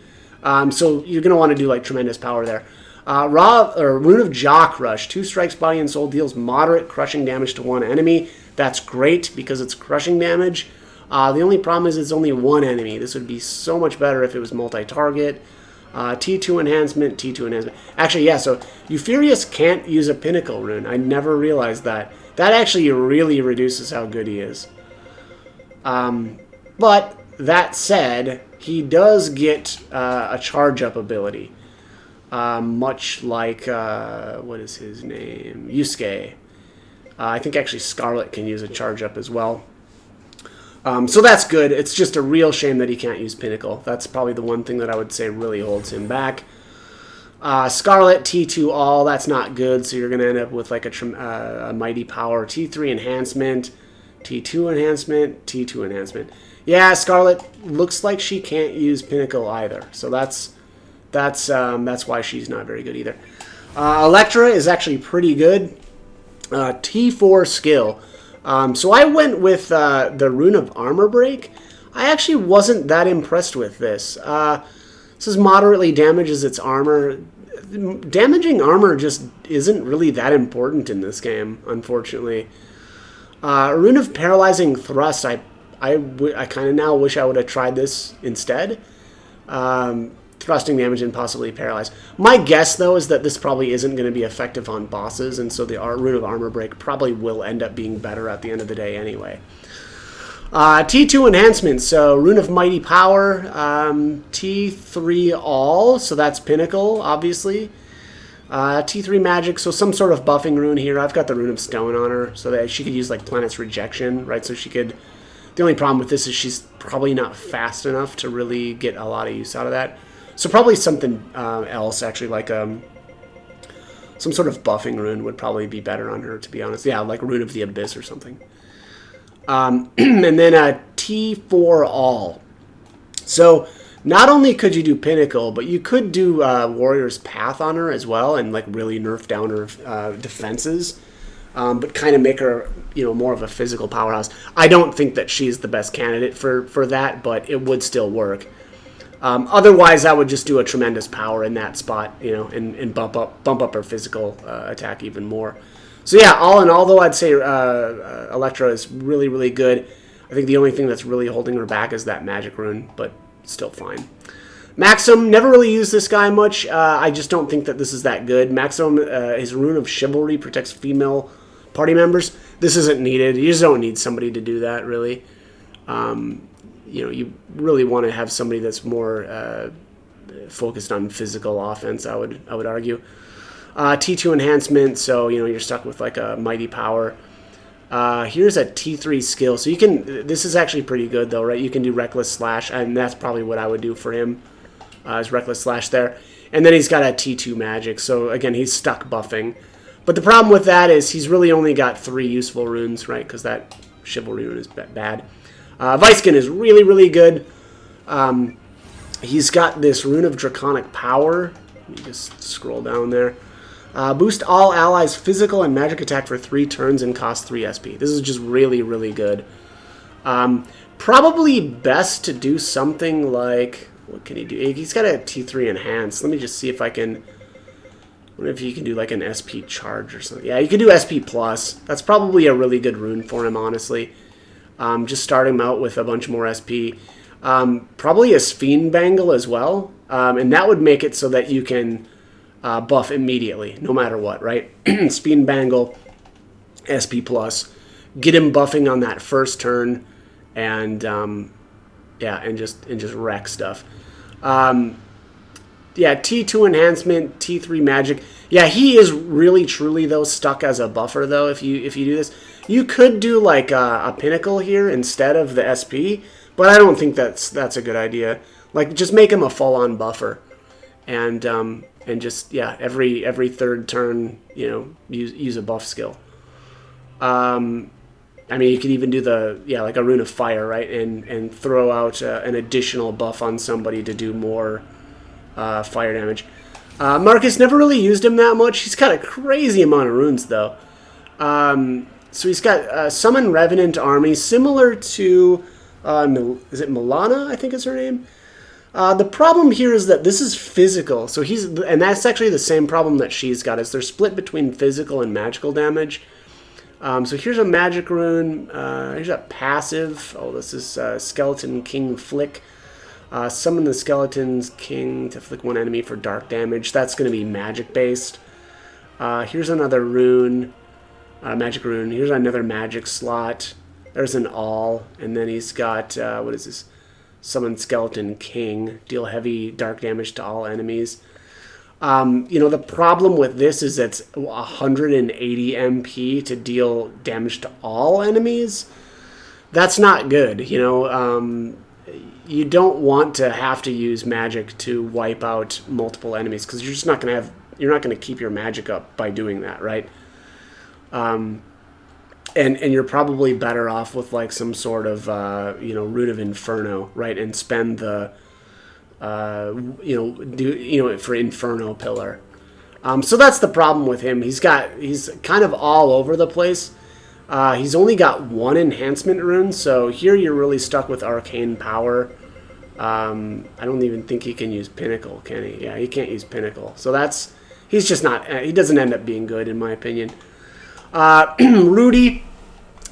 So you're going to want to do, like, Tremendous Power there. Rune of Jock Rush. 2 strikes, body and soul, deals moderate crushing damage to 1 enemy. That's great, because it's crushing damage. The only problem is it's only 1 enemy. This would be so much better if it was multi-target. T2 enhancement, T2 enhancement. Actually, yeah, so Euphorius can't use a Pinnacle rune. I never realized that. That actually really reduces how good he is. But, that said, he does get a charge-up ability. Much like, what is his name? Yusuke. I think actually Scarlet can use a charge-up as well. So that's good. It's just a real shame that he can't use Pinnacle. That's probably the one thing that I would say really holds him back. Scarlet, T2 all, that's not good, so you're going to end up with like a Mighty Power. T3 enhancement, T2 enhancement, T2 enhancement. Yeah, Scarlet looks like she can't use Pinnacle either, so that's why she's not very good either. Electra is actually pretty good. T4 skill. So I went with the Rune of Armor Break. I actually wasn't that impressed with this. This is moderately damages its armor. Damaging armor just isn't really that important in this game, unfortunately. Rune of Paralyzing Thrust, I kind of now wish I would have tried this instead. thrusting damage and possibly paralyzed. My guess, though, is that this probably isn't going to be effective on bosses, and so the Rune of Armor Break probably will end up being better at the end of the day anyway. T2 enhancements, so Rune of Mighty Power, T3 All, so that's Pinnacle, obviously. T3 Magic, so some sort of buffing rune here. I've got the Rune of Stone on her, so that she could use like Planet's Rejection, right? So she could... The only problem with this is she's probably not fast enough to really get a lot of use out of that. So probably something else, actually, like some sort of buffing rune would probably be better on her, to be honest. Yeah, like Rune of the Abyss or something. And then T4 All. So not only could you do Pinnacle, but you could do Warrior's Path on her as well, and like really nerf down her defenses, but kind of make her, you know, more of a physical powerhouse. I don't think that she's the best candidate for that, but it would still work. Otherwise, I would just do a tremendous power in that spot, you know, and bump up her physical attack even more. So yeah, all in all, though, I'd say Electra is really, really good. I think the only thing that's really holding her back is that magic rune, but still fine. Maxim, never really used this guy much. I just don't think that this is that good. Maxim, his Rune of Chivalry protects female party members. This isn't needed. You just don't need somebody to do that, really. You know, you really want to have somebody that's more focused on physical offense, I would argue. T2 enhancement, so, you know, you're stuck with like a Mighty Power. Here's a T3 skill. So you can, this is actually pretty good though, right? You can do Reckless Slash, and that's probably what I would do for him, is Reckless Slash there. And then he's got a T2 magic, so again, he's stuck buffing. But the problem with that is he's really only got 3 useful runes, right? Because that Chivalry rune is bad. Viskin is really, really good. He's got this Rune of Draconic Power. Let me just scroll down there. Boost all allies' physical and magic attack for 3 turns and cost 3 SP. This is just really, really good. Probably best to do something like... What can he do? He's got a T3 Enhance. Let me just see if I can... I wonder if you can do like an SP Charge or something. Yeah, you can do SP Plus. That's probably a really good rune for him, honestly. Just start him out with a bunch more SP. Probably a Fiend Bangle as well. And that would make it so that you can... buff immediately, no matter what, right? Fiend Bangle, SP Plus, get him buffing on that first turn, and yeah, and just wreck stuff. Yeah, T2 enhancement, T3 magic. Yeah, he is really truly though stuck as a buffer though. If you do this, you could do like a Pinnacle here instead of the SP, but I don't think that's a good idea. Like, just make him a full-on buffer, and just, yeah, every third turn, you know, use a buff skill. I mean, you could even do like a Rune of Fire, right, and throw out an additional buff on somebody to do more fire damage. Marcus, never really used him that much. He's got a crazy amount of runes, though. So he's got Summon Revenant Army, similar to, is it Milana, I think is her name? The problem here is that this is physical, so and that's actually the same problem that she's got, is they're split between physical and magical damage. So here's a magic rune, here's a passive, oh, this is Skeleton King Flick. Summon the Skeleton's King to flick one enemy for dark damage. That's going to be magic based. Here's another rune, magic rune, here's another magic slot, there's an all, and then he's got, what is this? Summon Skeleton King, deal heavy dark damage to all enemies. You know, the problem with this is it's 180 MP to deal damage to all enemies. That's not good, you know. You don't want to have to use magic to wipe out multiple enemies, because you're just not going to have, you're not going to keep your magic up by doing that, right? And you're probably better off with like some sort of you know, Rune of Inferno, right? And spend the you know for Inferno Pillar. So that's the problem with him. He's kind of all over the place. He's only got 1 enhancement rune, so here you're really stuck with Arcane Power. I don't even think he can use Pinnacle, can he? Yeah, he can't use Pinnacle. So he's just not. He doesn't end up being good, in my opinion. Rudy,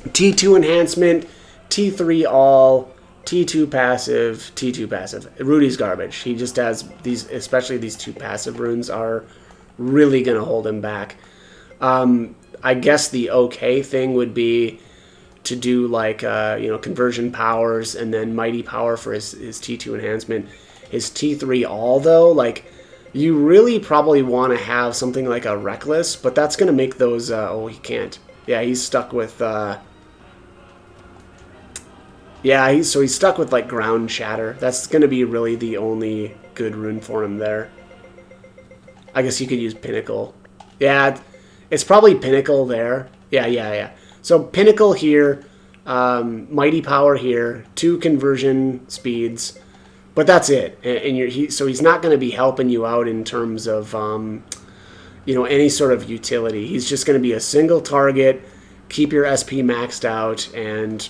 T2 enhancement, T3 all, T2 passive, T2 passive. Rudy's garbage. He just has these, especially these 2 passive runes are really going to hold him back. I guess the okay thing would be to do like, conversion powers and then mighty power for his T2 enhancement. His T3 all, though, like, you really probably want to have something like a reckless, but that's going to make those, he can't. Yeah, he's stuck with, he's stuck with, like, ground shatter. That's going to be really the only good rune for him there. I guess you could use pinnacle. Yeah, it's probably pinnacle there. Yeah. So pinnacle here, mighty power here, 2 conversion speeds, but that's it. And so he's not going to be helping you out in terms of any sort of utility. He's just going to be a single target, keep your SP maxed out, and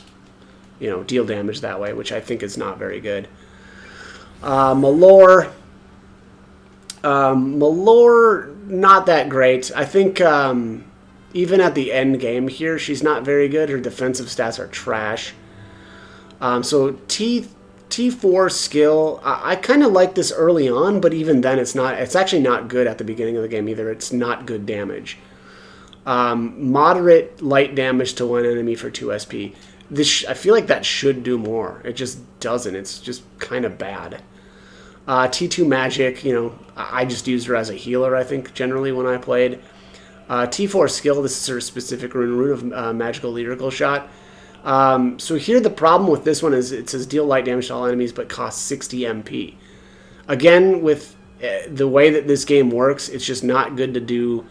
deal damage that way, which I think is not very good. Malor, not that great. I think even at the end game here, she's not very good. Her defensive stats are trash. So T4 skill, I kind of like this early on, but even then it's actually not good at the beginning of the game either. It's not good damage. Moderate light damage to one enemy for 2 SP. I feel like that should do more. It just doesn't. It's just kind of bad. T2 magic, I just used her as a healer, I think, generally when I played. T4 skill, this is her specific rune of magical lyrical shot. So here the problem with this one is it says deal light damage to all enemies but costs 60 MP. Again, with the way that this game works, it's just not good to do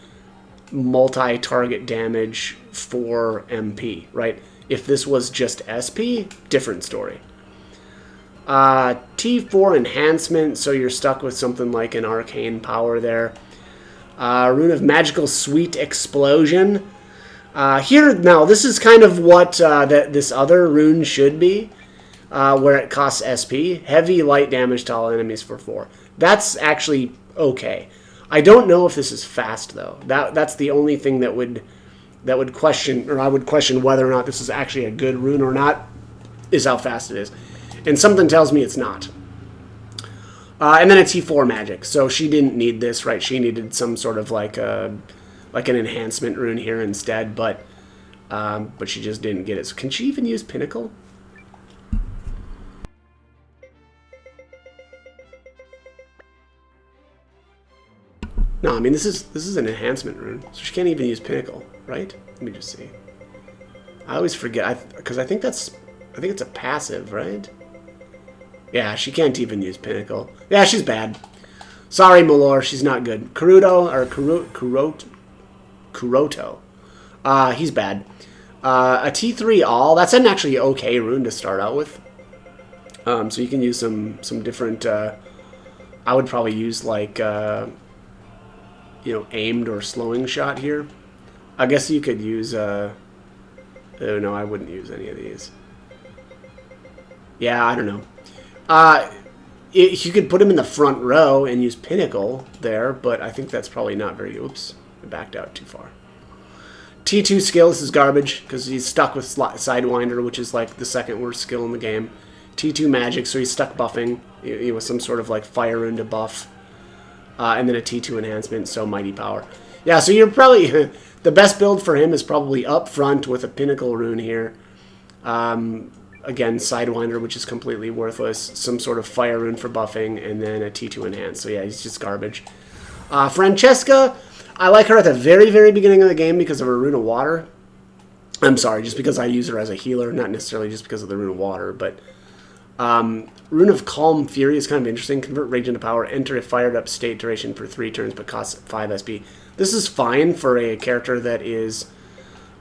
multi-target damage for MP, right? If this was just SP, different story. T4 enhancement, so you're stuck with something like an arcane power there. Rune of magical sweet explosion. Here, now, this is kind of what this other rune should be, where it costs SP. Heavy light damage to all enemies for 4. That's actually okay. I don't know if this is fast, though. That's the only thing that would question, or I would question whether or not this is actually a good rune or not, is how fast it is. And something tells me it's not. And then a T4 magic. So she didn't need this, right? She needed some sort of like an enhancement rune here instead, but she just didn't get it. So can she even use pinnacle? No, I mean this is an enhancement rune, so she can't even use pinnacle, right? Let me just see. I always forget because I think it's a passive, right? Yeah, she can't even use pinnacle. Yeah, she's bad. Sorry, Malor, she's not good. Kuroto. He's bad. A T3 all. That's an actually okay rune to start out with. So you can use some different. I would probably use like aimed or slowing shot here. I guess you could use. Oh no, I wouldn't use any of these. Yeah, I don't know. You could put him in the front row and use pinnacle there, but I think that's probably not very. Oops, I backed out too far. T2 skill, this is garbage because he's stuck with Sidewinder, which is like the second worst skill in the game. T2 magic, so he's stuck buffing with some sort of like fire rune to buff, and then a T2 enhancement, so mighty power. Yeah, so you're probably the best build for him is probably up front with a pinnacle rune here. Again, Sidewinder, which is completely worthless. Some sort of fire rune for buffing, and then a T2 enhance. So yeah, he's just garbage. Francesca, I like her at the very, very beginning of the game because of her rune of water. I'm sorry, just because I use her as a healer, not necessarily just because of the rune of water. But rune of calm fury is kind of interesting. Convert rage into power. Enter a fired up state duration for 3 turns, but costs 5 SP. This is fine for a character that is...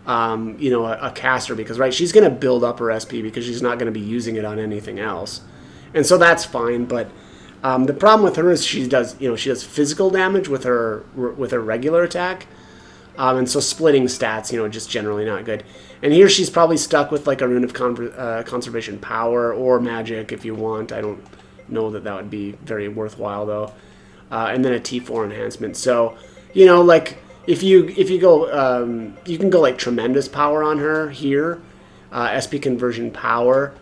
a caster, because she's going to build up her SP because she's not going to be using it on anything else, and so that's fine. But the problem with her is she does physical damage with her regular attack, and so splitting stats just generally not good. And here she's probably stuck with like a rune of conservation power or magic if you want. I don't know that would be very worthwhile though. And then a T4 enhancement. So like. If you go, you can go like tremendous power on her here, SP conversion power,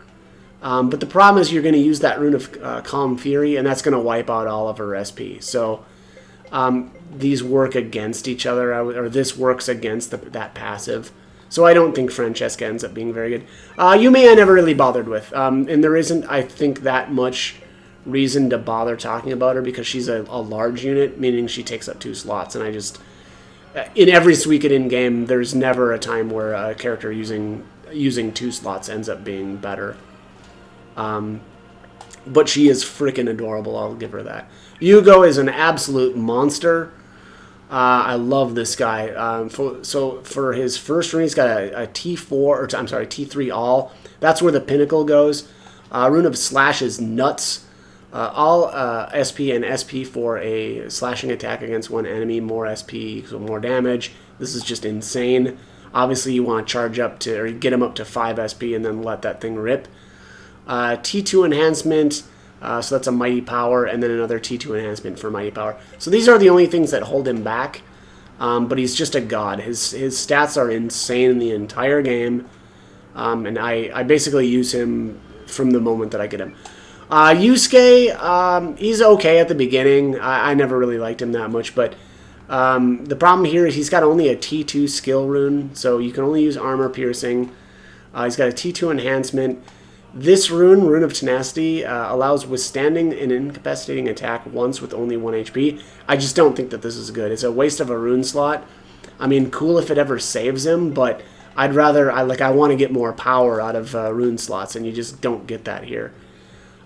But the problem is you're going to use that Rune of Calm Fury, and that's going to wipe out all of her SP. So these work against each other, or this works against that passive. So I don't think Francesca ends up being very good. Yume I never really bothered with, and there isn't, I think, that much reason to bother talking about her because she's a large unit, meaning she takes up 2 slots, and I just... In every Suikoden game, there's never a time where a character using 2 slots ends up being better. But she is freaking adorable, I'll give her that. Yugo is an absolute monster. I love this guy. So for his first rune, he's got a T4, or I'm sorry, T3 all. That's where the pinnacle goes. Rune of Slash is nuts. All SP and SP for a slashing attack against one enemy, more SP, so more damage. This is just insane. Obviously, you want to charge up to, or get him up to 5 SP and then let that thing rip. T2 enhancement, so that's a Mighty Power, and then another T2 enhancement for Mighty Power. So these are the only things that hold him back, but he's just a god. His stats are insane in the entire game, and I basically use him from the moment that I get him. Yusuke, he's okay at the beginning. I never really liked him that much, but the problem here is he's got only a T2 skill rune, so you can only use armor piercing. He's got a T2 enhancement. This rune, Rune of Tenacity, allows withstanding an incapacitating attack once with only 1 HP. I just don't think that this is good. It's a waste of a rune slot. I mean, cool if it ever saves him, but I'd rather, I want to get more power out of rune slots, and you just don't get that here.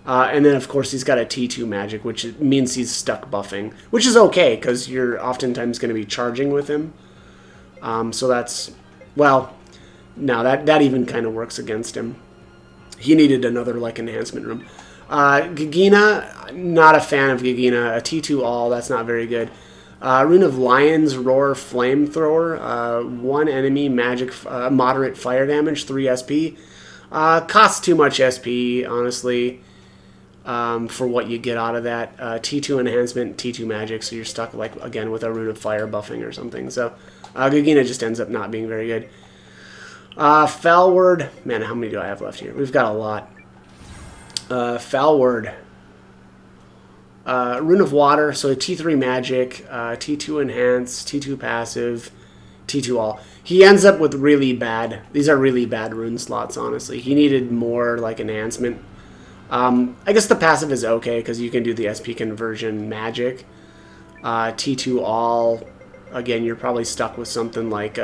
And then, of course, he's got a T2 magic, which means he's stuck buffing, which is okay, because you're oftentimes going to be charging with him. So that's, well, no, that even kind of works against him. He needed another, enhancement room. Gigina, not a fan of Gigina. A T2 all, that's not very good. Rune of Lion's Roar Flamethrower. 1 enemy magic, moderate fire damage, 3 SP. Costs too much SP, honestly. For what you get out of that. T2 enhancement, T2 magic, so you're stuck, again, with a Rune of Fire buffing or something. So, Gugina just ends up not being very good. Falward, man, how many do I have left here? We've got a lot. Falward. Rune of Water, so T3 magic, T2 enhance, T2 passive, T2 all. He ends up with really bad, these are really bad rune slots, honestly. He needed more, enhancement. I guess the passive is okay because you can do the SP conversion magic. T2 all, again, you're probably stuck with something like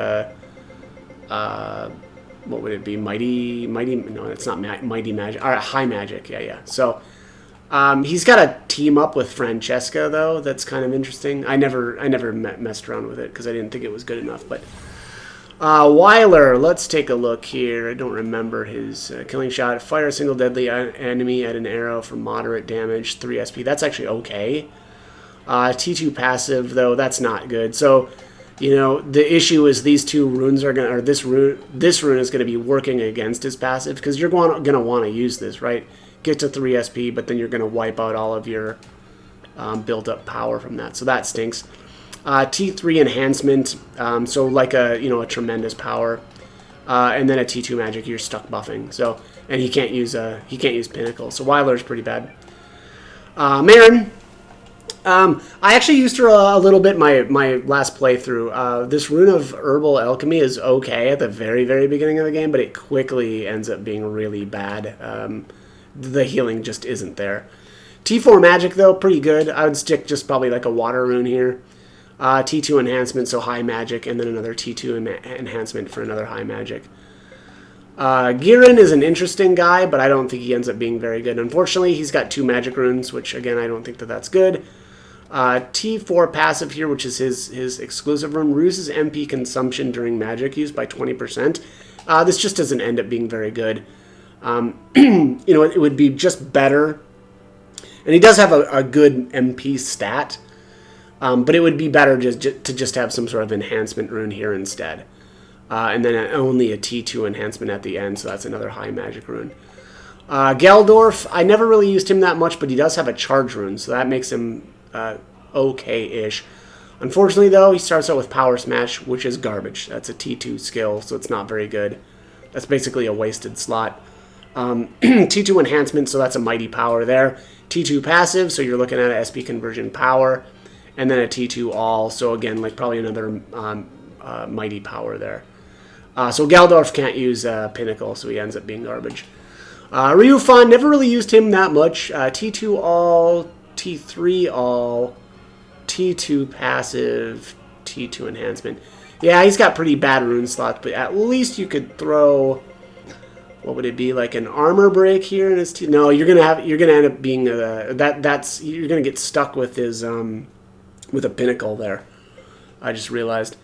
what would it be? Mighty? No, it's not Mighty Magic. All right, High Magic. Yeah. So he's got a team up with Francesca though. That's kind of interesting. I never messed around with it because I didn't think it was good enough, but. Weiler, let's take a look here. I don't remember his killing shot. Fire a single deadly enemy at an arrow for moderate damage, 3 SP. That's actually okay. T2 passive, though, that's not good. So, the issue is these 2 runes are or this rune is going to be working against his passive because you're going to want to use this, right? Get to 3 SP, but then you're going to wipe out all of your built-up power from that. So that stinks. T3 enhancement, so a tremendous power, and then a T2 magic. You're stuck buffing. So, and he can't use Pinnacle. So Weiler's pretty bad. Marin, I actually used her a little bit my last playthrough. This Rune of Herbal Alchemy is okay at the very beginning of the game, but it quickly ends up being really bad. The healing just isn't there. T4 magic though, pretty good. I would stick just probably a water rune here. T2 enhancement, so high magic, and then another T2 enhancement for another high magic. Girin is an interesting guy, but I don't think he ends up being very good. Unfortunately, he's got 2 magic runes, which, again, I don't think that's good. T4 passive here, which is his exclusive rune, reduces MP consumption during magic use by 20%. This just doesn't end up being very good. It would be just better. And he does have a good MP stat. But it would be better to just have some sort of enhancement rune here instead. And then only a T2 enhancement at the end, so that's another high magic rune. Geldorf, I never really used him that much, but he does have a charge rune, so that makes him okay-ish. Unfortunately, though, he starts out with Power Smash, which is garbage. That's a T2 skill, so it's not very good. That's basically a wasted slot. T2 enhancement, so that's a mighty power there. T2 passive, so you're looking at a SP conversion power. And then a T2 all, so again, like probably another mighty power there. So Galdorf can't use Pinnacle, so he ends up being garbage. Ryufan, never really used him that much. T2 all, T3 all, T2 passive, T2 enhancement. Yeah, he's got pretty bad rune slots, but at least you could throw, what would it be, like an armor break here in his No, you're gonna end up being you're gonna get stuck with his with a Pinnacle there. I just realized.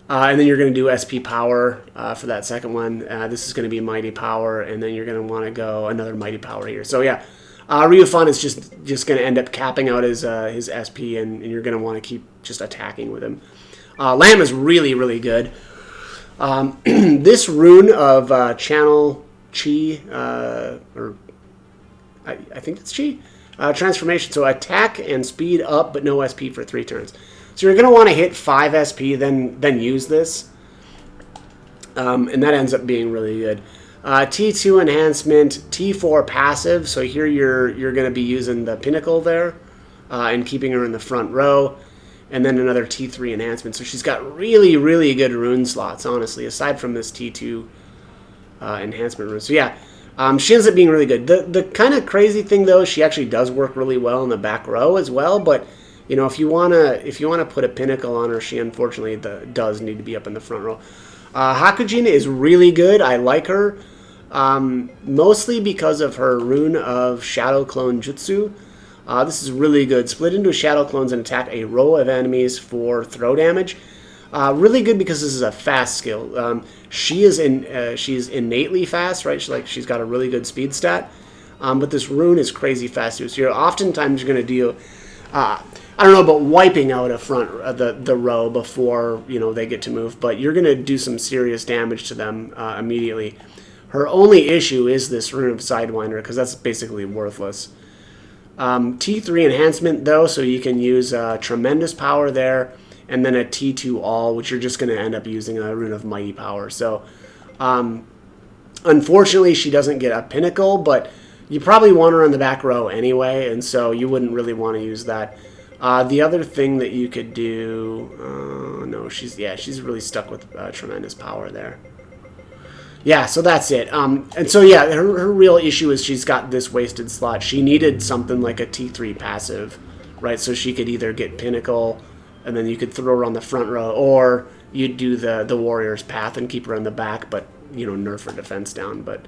And then you're going to do SP power for that second one. This is going to be mighty power, and then you're going to want to go another mighty power here. So yeah, Ryufan is just going to end up capping out his SP, and you're going to want to keep just attacking with him. Lamb is really, really good. This rune of Channel Chi, or I think it's Chi, transformation. So attack and speed up, but no SP for 3 turns. So you're going to want to hit 5 SP, then use this. And that ends up being really good. T2 enhancement, T4 passive. So here you're going to be using the Pinnacle there and keeping her in the front row. And then another T3 enhancement. So she's got really, really good rune slots, honestly, aside from this T2 enhancement rune. So yeah, she ends up being really good. The kind of crazy thing, though, she actually does work really well in the back row as well. But you know, if you wanna put a Pinnacle on her, she unfortunately does need to be up in the front row. Hakujin is really good. I like her, mostly because of her rune of Shadow Clone Jutsu. This is really good. Split into shadow clones and attack a row of enemies for throw damage. Really good because this is a fast skill. She's innately fast, right? She's got a really good speed stat. But this rune is crazy fast too. So oftentimes you're going to deal. I don't know about wiping out a front the row before they get to move, but you're going to do some serious damage to them immediately. Her only issue is this rune of Sidewinder because that's basically worthless. T3 enhancement, though, so you can use tremendous power there, and then a T2 all, which you're just going to end up using a rune of mighty power. So, unfortunately, she doesn't get a Pinnacle, but you probably want her in the back row anyway, and so you wouldn't really want to use that. The other thing that you could do, no, she's really stuck with tremendous power there. Yeah, so that's it. And so, yeah, her real issue is she's got this wasted slot. She needed something like a T3 passive, right? So she could either get Pinnacle, and then you could throw her on the front row, or you'd do the Warrior's Path and keep her in the back, but, nerf her defense down. But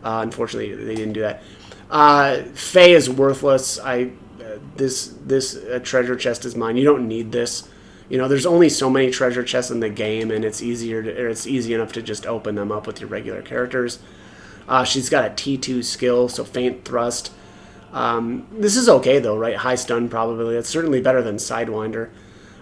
unfortunately, they didn't do that. Faye is worthless. This treasure chest is mine. You don't need this. There's only so many treasure chests in the game, and it's easy enough to just open them up with your regular characters. She's got a T2 skill, so feint thrust. This is okay though, right? High stun probability. It's certainly better than Sidewinder.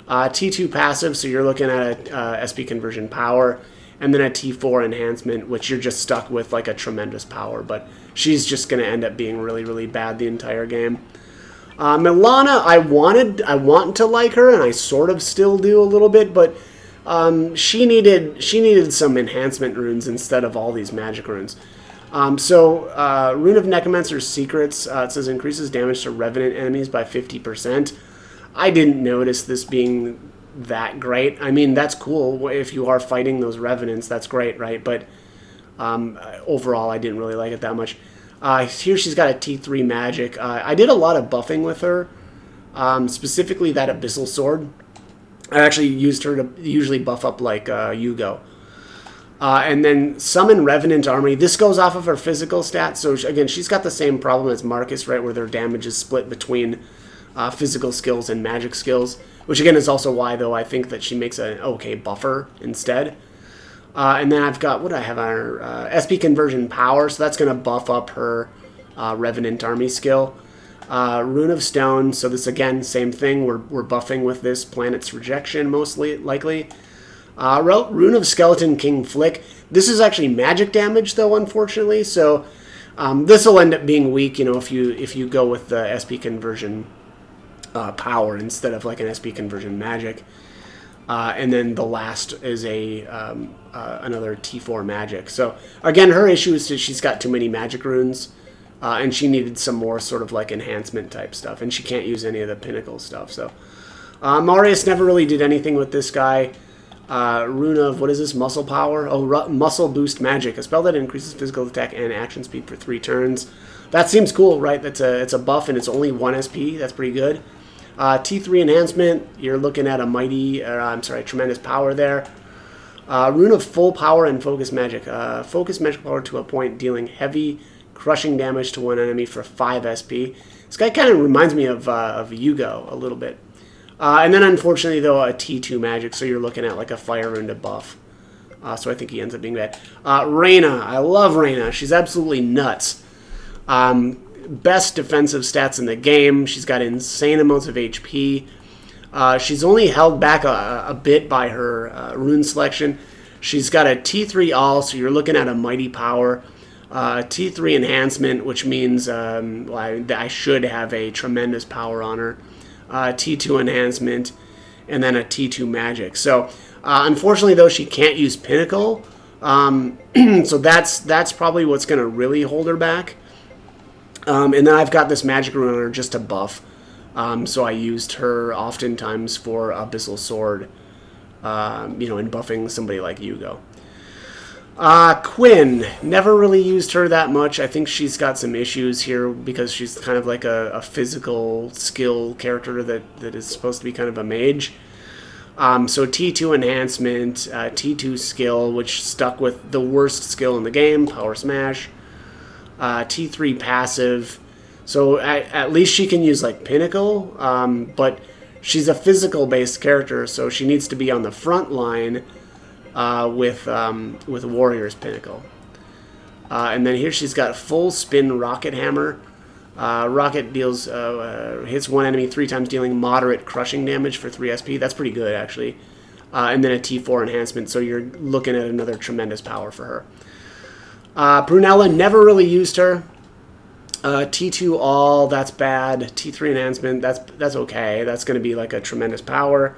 T2 passive, so you're looking at a SP conversion power, and then a T4 enhancement, which you're just stuck with like a tremendous power. But she's just going to end up being really, really bad the entire game. Milana, I want to like her, and I sort of still do a little bit, but she needed some enhancement runes instead of all these magic runes. So Rune of Necromancer's Secrets, it says increases damage to Revenant enemies by 50%. I didn't notice this being that great. I mean, that's cool. If you are fighting those Revenants, that's great, right? But overall, I didn't really like it that much. Here she's got a T3 magic. I did a lot of buffing with her, specifically that Abyssal Sword. I actually used her to usually buff up like Yugo. And then Summon Revenant Army. This goes off of her physical stats. So again, she's got the same problem as Marcus, right, where their damage is split between physical skills and magic skills. Which again is also why, though, I think that she makes an okay buffer instead. And then I've got, what do I have on her? SP Conversion Power, so that's going to buff up her Revenant Army skill. Rune of Stone, so this again, same thing, we're buffing with this Planet's Rejection, mostly likely. Rune of Skeleton King Flick, this is actually magic damage, though, unfortunately, so this will end up being weak, if you go with the SP Conversion Power instead of like an SP Conversion Magic. and then the last is a another T4 magic. So again, her issue is that she's got too many magic runes, and she needed some more sort of like enhancement type stuff, and she can't use any of the pinnacle stuff. So Marius never really did anything with this guy. Rune of, what is this? Muscle power? Oh, muscle boost magic. A spell that increases physical attack and action speed for 3 turns. That seems cool, right? It's a buff and it's only 1 SP. That's pretty good. T3 enhancement. You're looking at a tremendous power there. Rune of full power and focus magic. Focus magic power to a point, dealing heavy crushing damage to one enemy for 5 SP. This guy kind of reminds me of Yugo a little bit. And then, unfortunately, though, a T2 magic, so you're looking at like a fire rune to buff. So I think he ends up being bad. Reyna. I love Reyna. She's absolutely nuts. Best defensive stats in the game. She's got insane amounts of HP. She's only held back a bit by her rune selection. She's got a T3 all, so you're looking at a mighty power. T3 enhancement, which means I should have a tremendous power on her. T2 enhancement, and then a T2 magic. So, unfortunately, though, she can't use Pinnacle. So that's probably what's going to really hold her back. And then I've got this magic rune on her just to buff. So I used her oftentimes for Abyssal Sword, in buffing somebody like Yugo. Quinn, never really used her that much. I think she's got some issues here because she's kind of like a physical skill character that is supposed to be kind of a mage. So T2 enhancement, T2 skill, which stuck with the worst skill in the game, Power Smash. T3 passive. So at least she can use like Pinnacle, but she's a physical based character, so she needs to be on the front line with Warrior's Pinnacle. And then here she's got full spin Rocket Hammer. Rocket deals hits one enemy 3 times, dealing moderate crushing damage for 3 SP. That's pretty good, actually. And then a T4 enhancement, so you're looking at another tremendous power for her. Brunella, never really used her. T2 all, that's bad. T3 enhancement, that's okay. That's going to be like a tremendous power.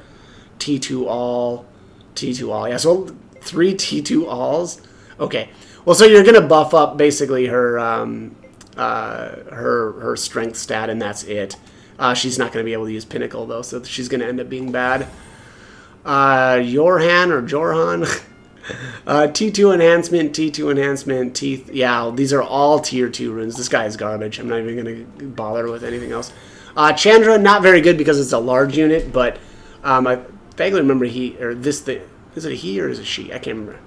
T2 all, T2 all. Yeah, so 3 T2 alls. Okay. Well, so you're going to buff up basically her her strength stat, and that's it. She's not going to be able to use Pinnacle, though, so she's going to end up being bad. Jorhan or Jorhan. T2 enhancement, T2 enhancement, yeah, these are all tier 2 runes. This guy is garbage. I'm not even going to bother with anything else. Chandra, not very good because it's a large unit, but I vaguely remember is it a he or is it she? I can't remember.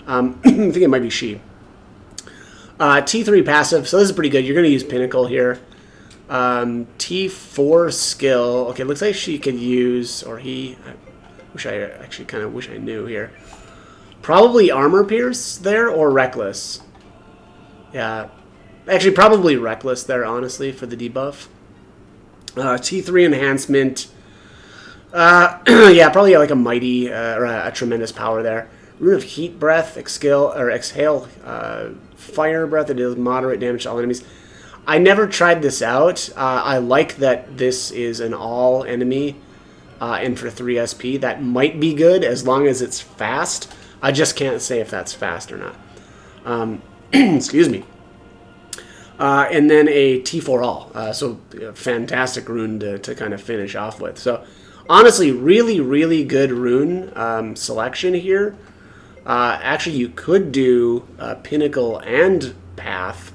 I think it might be she. T3 passive, so this is pretty good. You're going to use Pinnacle here. T4 skill. Okay, looks like she could use, or he, I actually kind of wish I knew here. Probably Armor Pierce there, or Reckless. Yeah, actually probably Reckless there, honestly, for the debuff. T3 enhancement. Yeah, probably like a mighty or a tremendous power there. Rune of Heat Breath, exhale fire breath that deals moderate damage to all enemies. I never tried this out. I like that this is an all enemy and for 3 SP. That might be good as long as it's fast. I just can't say if that's fast or not. Excuse me. And then a T4 all. So fantastic rune to kind of finish off with. So honestly, really, really good rune selection here. Actually, you could do Pinnacle and Path.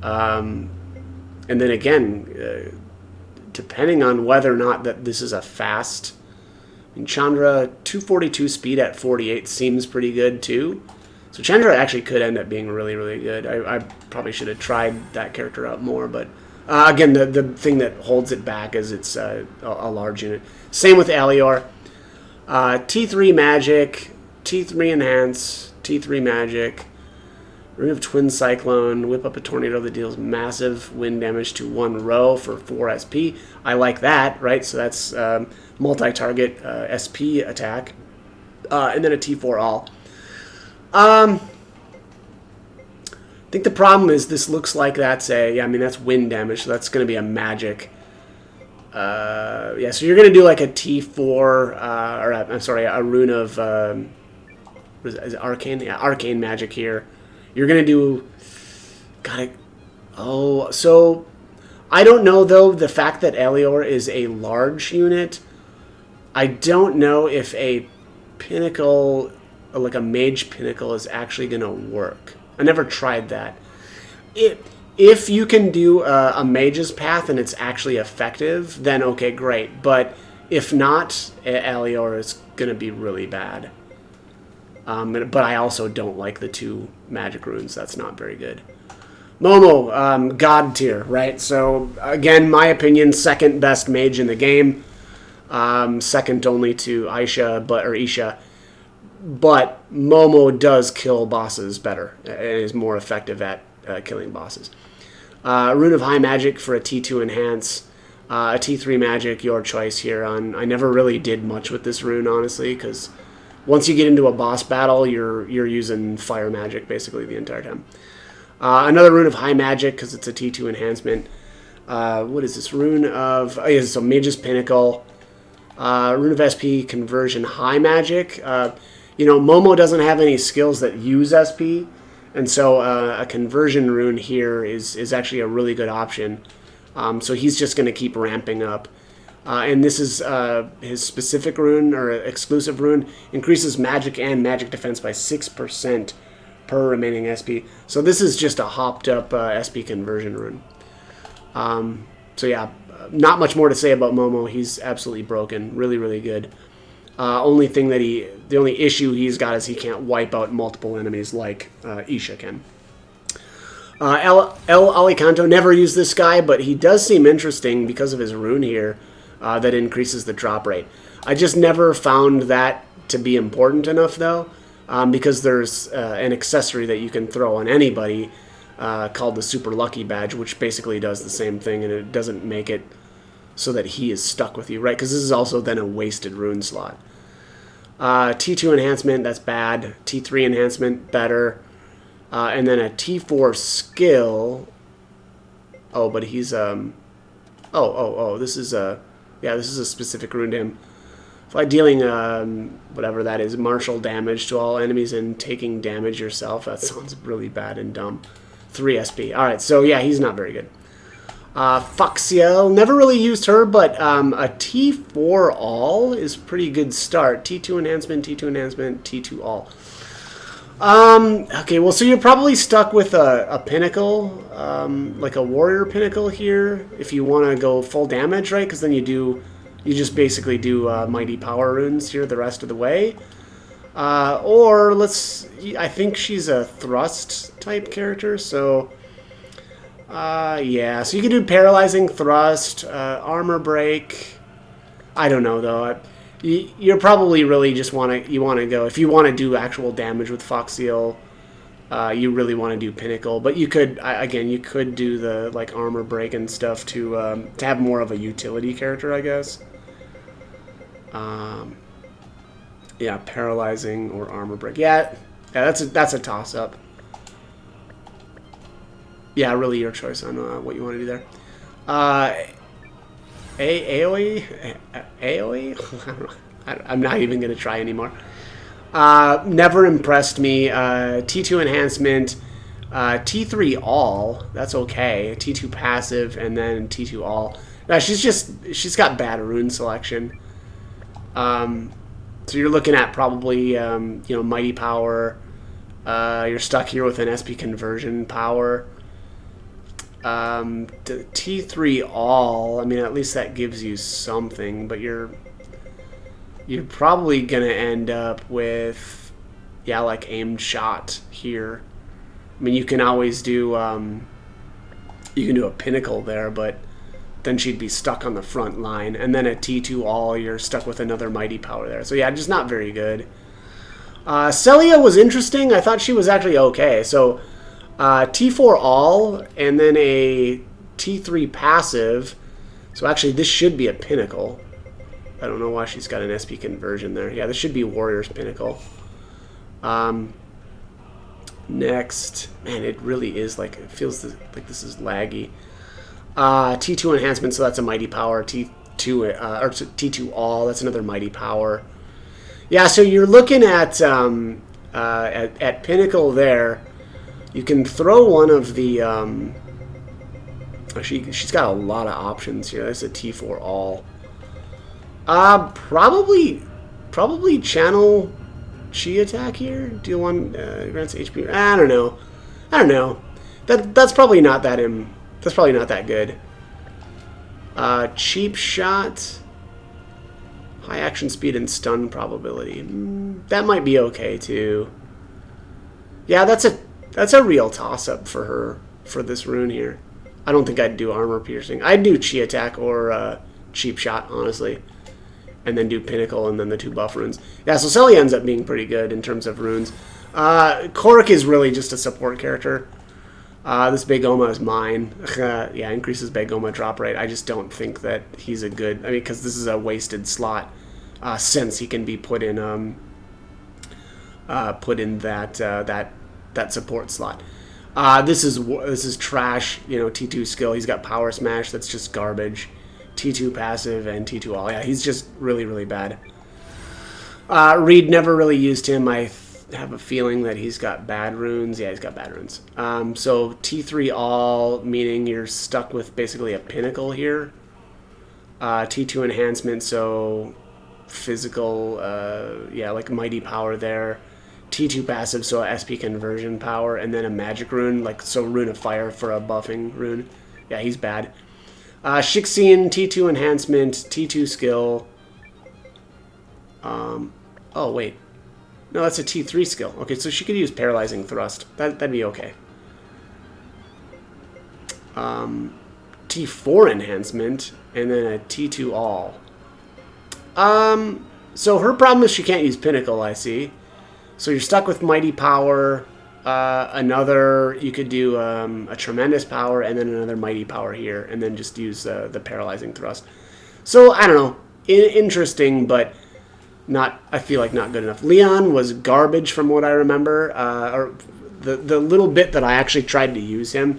And then again, depending on whether or not that this is a fast... Chandra, 242 speed at 48 seems pretty good too. So Chandra actually could end up being really, really good. I probably should have tried that character out more, but again, the thing that holds it back is it's a large unit. Same with Alior. T3 magic, T3 enhance, T3 magic, Rune of Twin Cyclone, whip up a tornado that deals massive wind damage to 1 row for 4 SP. I like that, right? So that's multi-target SP attack. And then a T4 all. I think the problem is this looks like that's that's wind damage, so that's going to be a magic. Yeah, so you're going to do like a T4, or I'm sorry, a rune of, is it Arcane? Yeah, Arcane Magic here. You're going to do, got it. Oh, so I don't know, though, the fact that Elior is a large unit. I don't know if a pinnacle, like a mage pinnacle, is actually going to work. I never tried that. If you can do a mage's path and it's actually effective, then okay, great. But if not, Elior is going to be really bad. But I also don't like the 2 magic runes. That's not very good. Momo, God tier, right? So, again, my opinion, second best mage in the game. Second only to Isha. But Momo does kill bosses better and is more effective at killing bosses. Rune of High Magic for a T2 enhance. A T3 magic, your choice here. I never really did much with this rune, honestly, because once you get into a boss battle, you're using fire magic basically the entire time. Another rune of High Magic, because it's a T2 enhancement. What is this? Rune of... Oh, yeah, so Mage's Pinnacle. Rune of SP Conversion High Magic. Momo doesn't have any skills that use SP, and so a conversion rune here is actually a really good option. So he's just going to keep ramping up. And this is his specific rune, or exclusive rune, increases magic and magic defense by 6% per remaining SP. So this is just a hopped up SP conversion rune. So yeah, not much more to say about Momo. He's absolutely broken. Really, really good. The only issue he's got is he can't wipe out multiple enemies like Isha can. El Alicanto, never used this guy, but he does seem interesting because of his rune here that increases the drop rate. I just never found that to be important enough, though, because there's an accessory that you can throw on anybody called the Super Lucky Badge, which basically does the same thing, and it doesn't make it so that he is stuck with you, right? Because this is also then a wasted rune slot. T2 enhancement, that's bad. T3 enhancement, better. And then a T4 skill. Oh, but he's this is a specific rune to him. By dealing whatever that is, martial damage to all enemies and taking damage yourself. That sounds really bad and dumb. 3 SP. All right, so yeah, he's not very good. Foxiel, never really used her, but a T4 all is pretty good start. T2 enhancement, T2 all. Okay, well, so you're probably stuck with a pinnacle, like a warrior pinnacle here, if you want to go full damage, right? Because then you just basically do mighty power runes here the rest of the way. I think she's a thrust type character, so... yeah, so you can do paralyzing thrust, armor break. I don't know, though. You're probably really just want to go, if you want to do actual damage with Foxiel, you really want to do pinnacle. But you could, again, you could do the like armor break and stuff to have more of a utility character, I guess. Yeah, paralyzing or armor break. Yeah, that's a toss up. Yeah, really your choice on what you want to do there. AoE? AoE? I'm not even going to try anymore. Never impressed me. T2 enhancement. T3 all. That's okay. T2 passive and then T2 all. No, she's got bad rune selection. So you're looking at probably, mighty power. You're stuck here with an SP conversion power. T3 all, I mean, at least that gives you something, but you're probably gonna end up with, yeah, like aimed shot here. I mean, you can always do, you can do a pinnacle there, but then she'd be stuck on the front line, and then at T2 all, you're stuck with another mighty power there. So yeah, just not very good. Celia was interesting. I thought she was actually okay. So T4 all, and then a T3 passive. So actually, this should be a pinnacle. I don't know why she's got an SP conversion there. Yeah, this should be Warrior's Pinnacle. Next, man, it really is like, it feels like this is laggy. T2 enhancement, so that's a mighty power. T3 2 or T2 all. That's another mighty power. Yeah, so you're looking at Pinnacle there. You can throw one of the. She's got a lot of options here. That's a T4 all. Probably channel Chi attack here. Deal 1 grants HP. I don't know. That's probably not that That's probably not that good. Cheap shot. High action speed and stun probability. That might be okay too. Yeah, that's a real toss-up for her for this rune here. I don't think I'd do armor piercing. I'd do Chi attack or cheap shot, honestly, and then do pinnacle and then the 2 buff runes. Yeah, so Selly ends up being pretty good in terms of runes. Korok is really just a support character. This Big Oma is mine. Yeah, increases Big Oma drop rate. I just don't think that he's a good. I mean, because this is a wasted slot, since he can be put in that support slot. This is trash. You know, T2 skill. He's got power smash. That's just garbage. T2 passive and T2 all. Yeah, he's just really bad. Reed never really used him. I have a feeling that he's got bad runes. Yeah, he's got bad runes. So T3 all, meaning you're stuck with basically a pinnacle here. T2 enhancement, so physical, yeah, like mighty power there. T2 passive, so SP conversion power, and then a magic rune, like so rune of fire for a buffing rune. Yeah, he's bad. Shixian, T2 enhancement, T2 skill. Oh wait. No, that's a T3 skill. Okay, so she could use Paralyzing Thrust. That'd be okay. T4 enhancement, and then a T2 all. So her problem is she can't use Pinnacle, I see. So you're stuck with Mighty Power. You could do a Tremendous Power, and then another Mighty Power here, and then just use the Paralyzing Thrust. So, I don't know. Interesting, but... I feel like not good enough. Leon was garbage from what I remember, or the little bit that I actually tried to use him.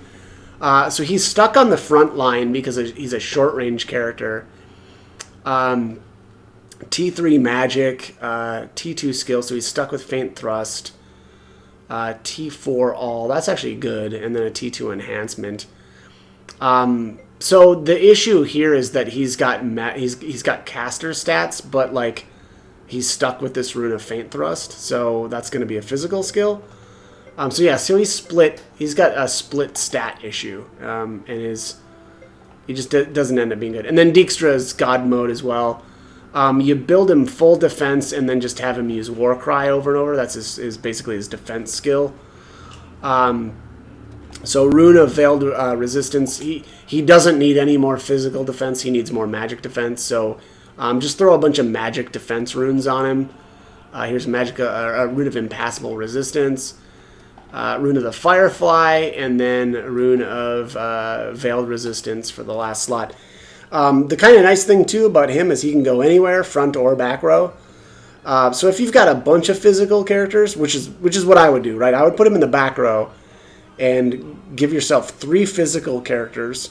So he's stuck on the front line because he's a short range character. T3 magic, T2 skill, so he's stuck with faint thrust. T4 all, that's actually good, and then a T2 enhancement. So the issue here is that he's got caster stats, but like. He's stuck with this rune of faint thrust, so that's going to be a physical skill. So yeah, so he's split. He's got a split stat issue, and he just doesn't end up being good. And then Dijkstra's God mode as well. You build him full defense, and then just have him use War Cry over and over. That's basically his defense skill. So rune of veiled resistance. He doesn't need any more physical defense. He needs more magic defense. So. Just throw a bunch of magic defense runes on him. Here's a rune of impassable resistance, rune of the Firefly, and then a rune of veiled resistance for the last slot. The kind of nice thing too about him is he can go anywhere, front or back row. So if you've got a bunch of physical characters, which is what I would do, right? I would put him in the back row and give yourself 3 physical characters,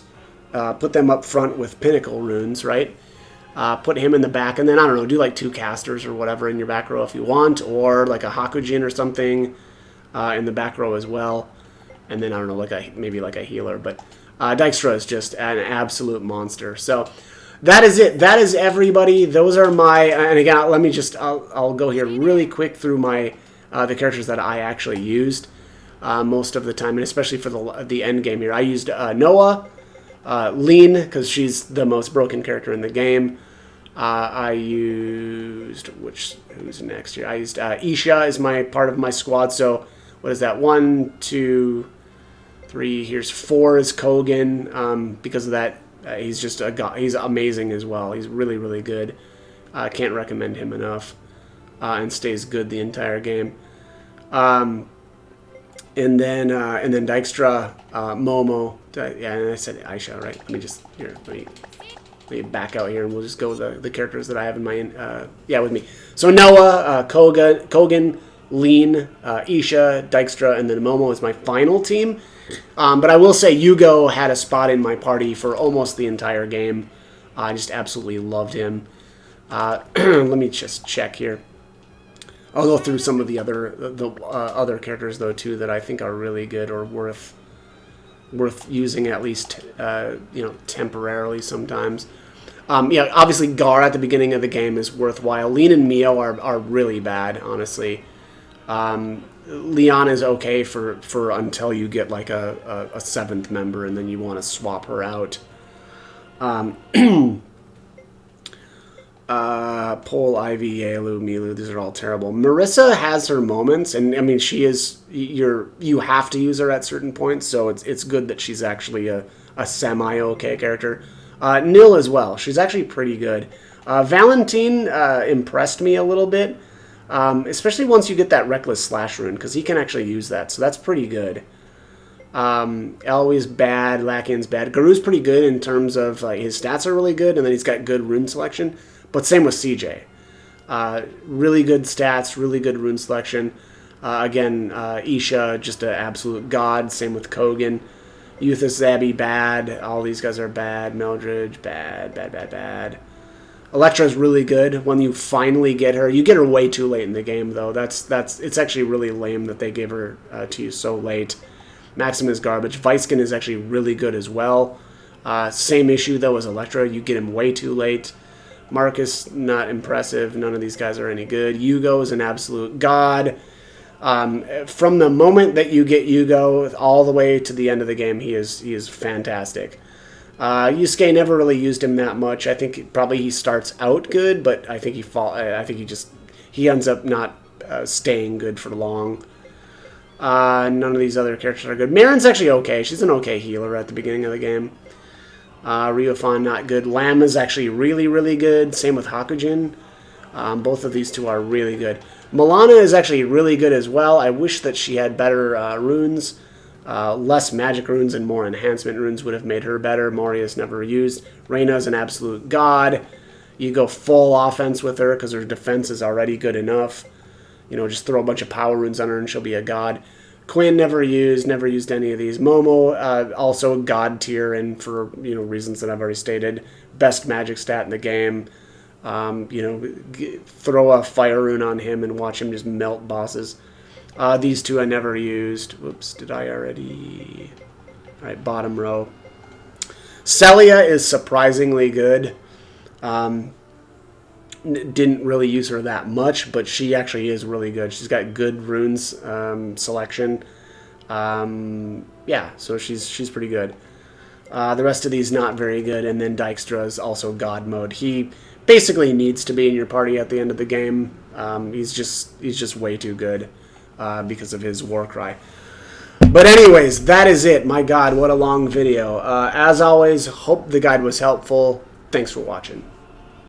put them up front with pinnacle runes, right? Put him in the back, and then, I don't know, do like 2 casters or whatever in your back row if you want, or like a Hakujin or something in the back row as well. And then, I don't know, maybe like a healer. But Dijkstra is just an absolute monster. So that is it. That is everybody. Those are my... And again, let me just... I'll go here really quick through my the characters that I actually used most of the time, and especially for the end game here. I used Noah, Lean, because she's the most broken character in the game. I used, who's next here? I used Isha as my part of my squad. So what is that? 1, 2, 3. Here's 4 is Kogan. Because of that, he's just he's amazing as well. He's really good. Can't recommend him enough. And stays good the entire game. And then Dijkstra, Momo. Yeah, and I said Aisha, right? Let me just let me back out here, and we'll just go with the characters that I have in my with me. So Noah, Kogan, Lean, Isha, Dijkstra, and then Momo is my final team. But I will say Yugo had a spot in my party for almost the entire game. I just absolutely loved him. Let me just check here. I'll go through some of the other characters though too that I think are really good or worth using at least temporarily sometimes. Yeah, obviously Gar at the beginning of the game is worthwhile. Lean and Mio are really bad, honestly. Leon is okay for until you get like a 7th member and then you want to swap her out. Pole, Ivy, Yaelu, Milu, these are all terrible. Marissa has her moments, and I mean she is you have to use her at certain points, so it's good that she's actually a semi okay character. Nil as well, she's actually pretty good. Valentine impressed me a little bit, especially once you get that Reckless Slash rune, because he can actually use that, so that's pretty good. Elway's bad, Lakian's bad. Garu's pretty good in terms of his stats are really good, and then he's got good rune selection. But same with CJ. Really good stats, really good rune selection. Again, Isha, just an absolute god. Same with Kogan. Euthus, Zabby, bad. All these guys are bad. Meldridge, bad. Electra's really good when you finally get her. You get her way too late in the game, though. It's actually really lame that they gave her to you so late. Maxim is garbage. Weiskin is actually really good as well. Same issue, though, as Electra. You get him way too late. Marcus, not impressive. None of these guys are any good. Yugo is an absolute god. From the moment that you get Yugo all the way to the end of the game, he is fantastic. Yusuke never really used him that much. I think probably he starts out good, but I think he ends up not staying good for long. None of these other characters are good. Marin's actually okay. She's an okay healer at the beginning of the game. Ryofan, not good. Lam is actually really, really good. Same with Hakujin. Both of these two are really good. Milana is actually really good as well. I wish that she had better runes. Less magic runes and more enhancement runes would have made her better. Moria's never used. Reyna's an absolute god. You go full offense with her because her defense is already good enough. Just throw a bunch of power runes on her and she'll be a god. Quinn never used any of these. Momo, also god tier, and for reasons that I've already stated, best magic stat in the game. Throw a fire rune on him and watch him just melt bosses. These two I never used. Whoops, did I already? All right, bottom row. Celia is surprisingly good. Didn't really use her that much, but she actually is really good. She's got good runes selection. Yeah, so she's pretty good. The rest of these not very good, and then Dykstra is also god mode. He basically needs to be in your party at the end of the game. He's just way too good because of his war cry. But anyways, that is it. My God, what a long video. As always, hope the guide was helpful. Thanks for watching.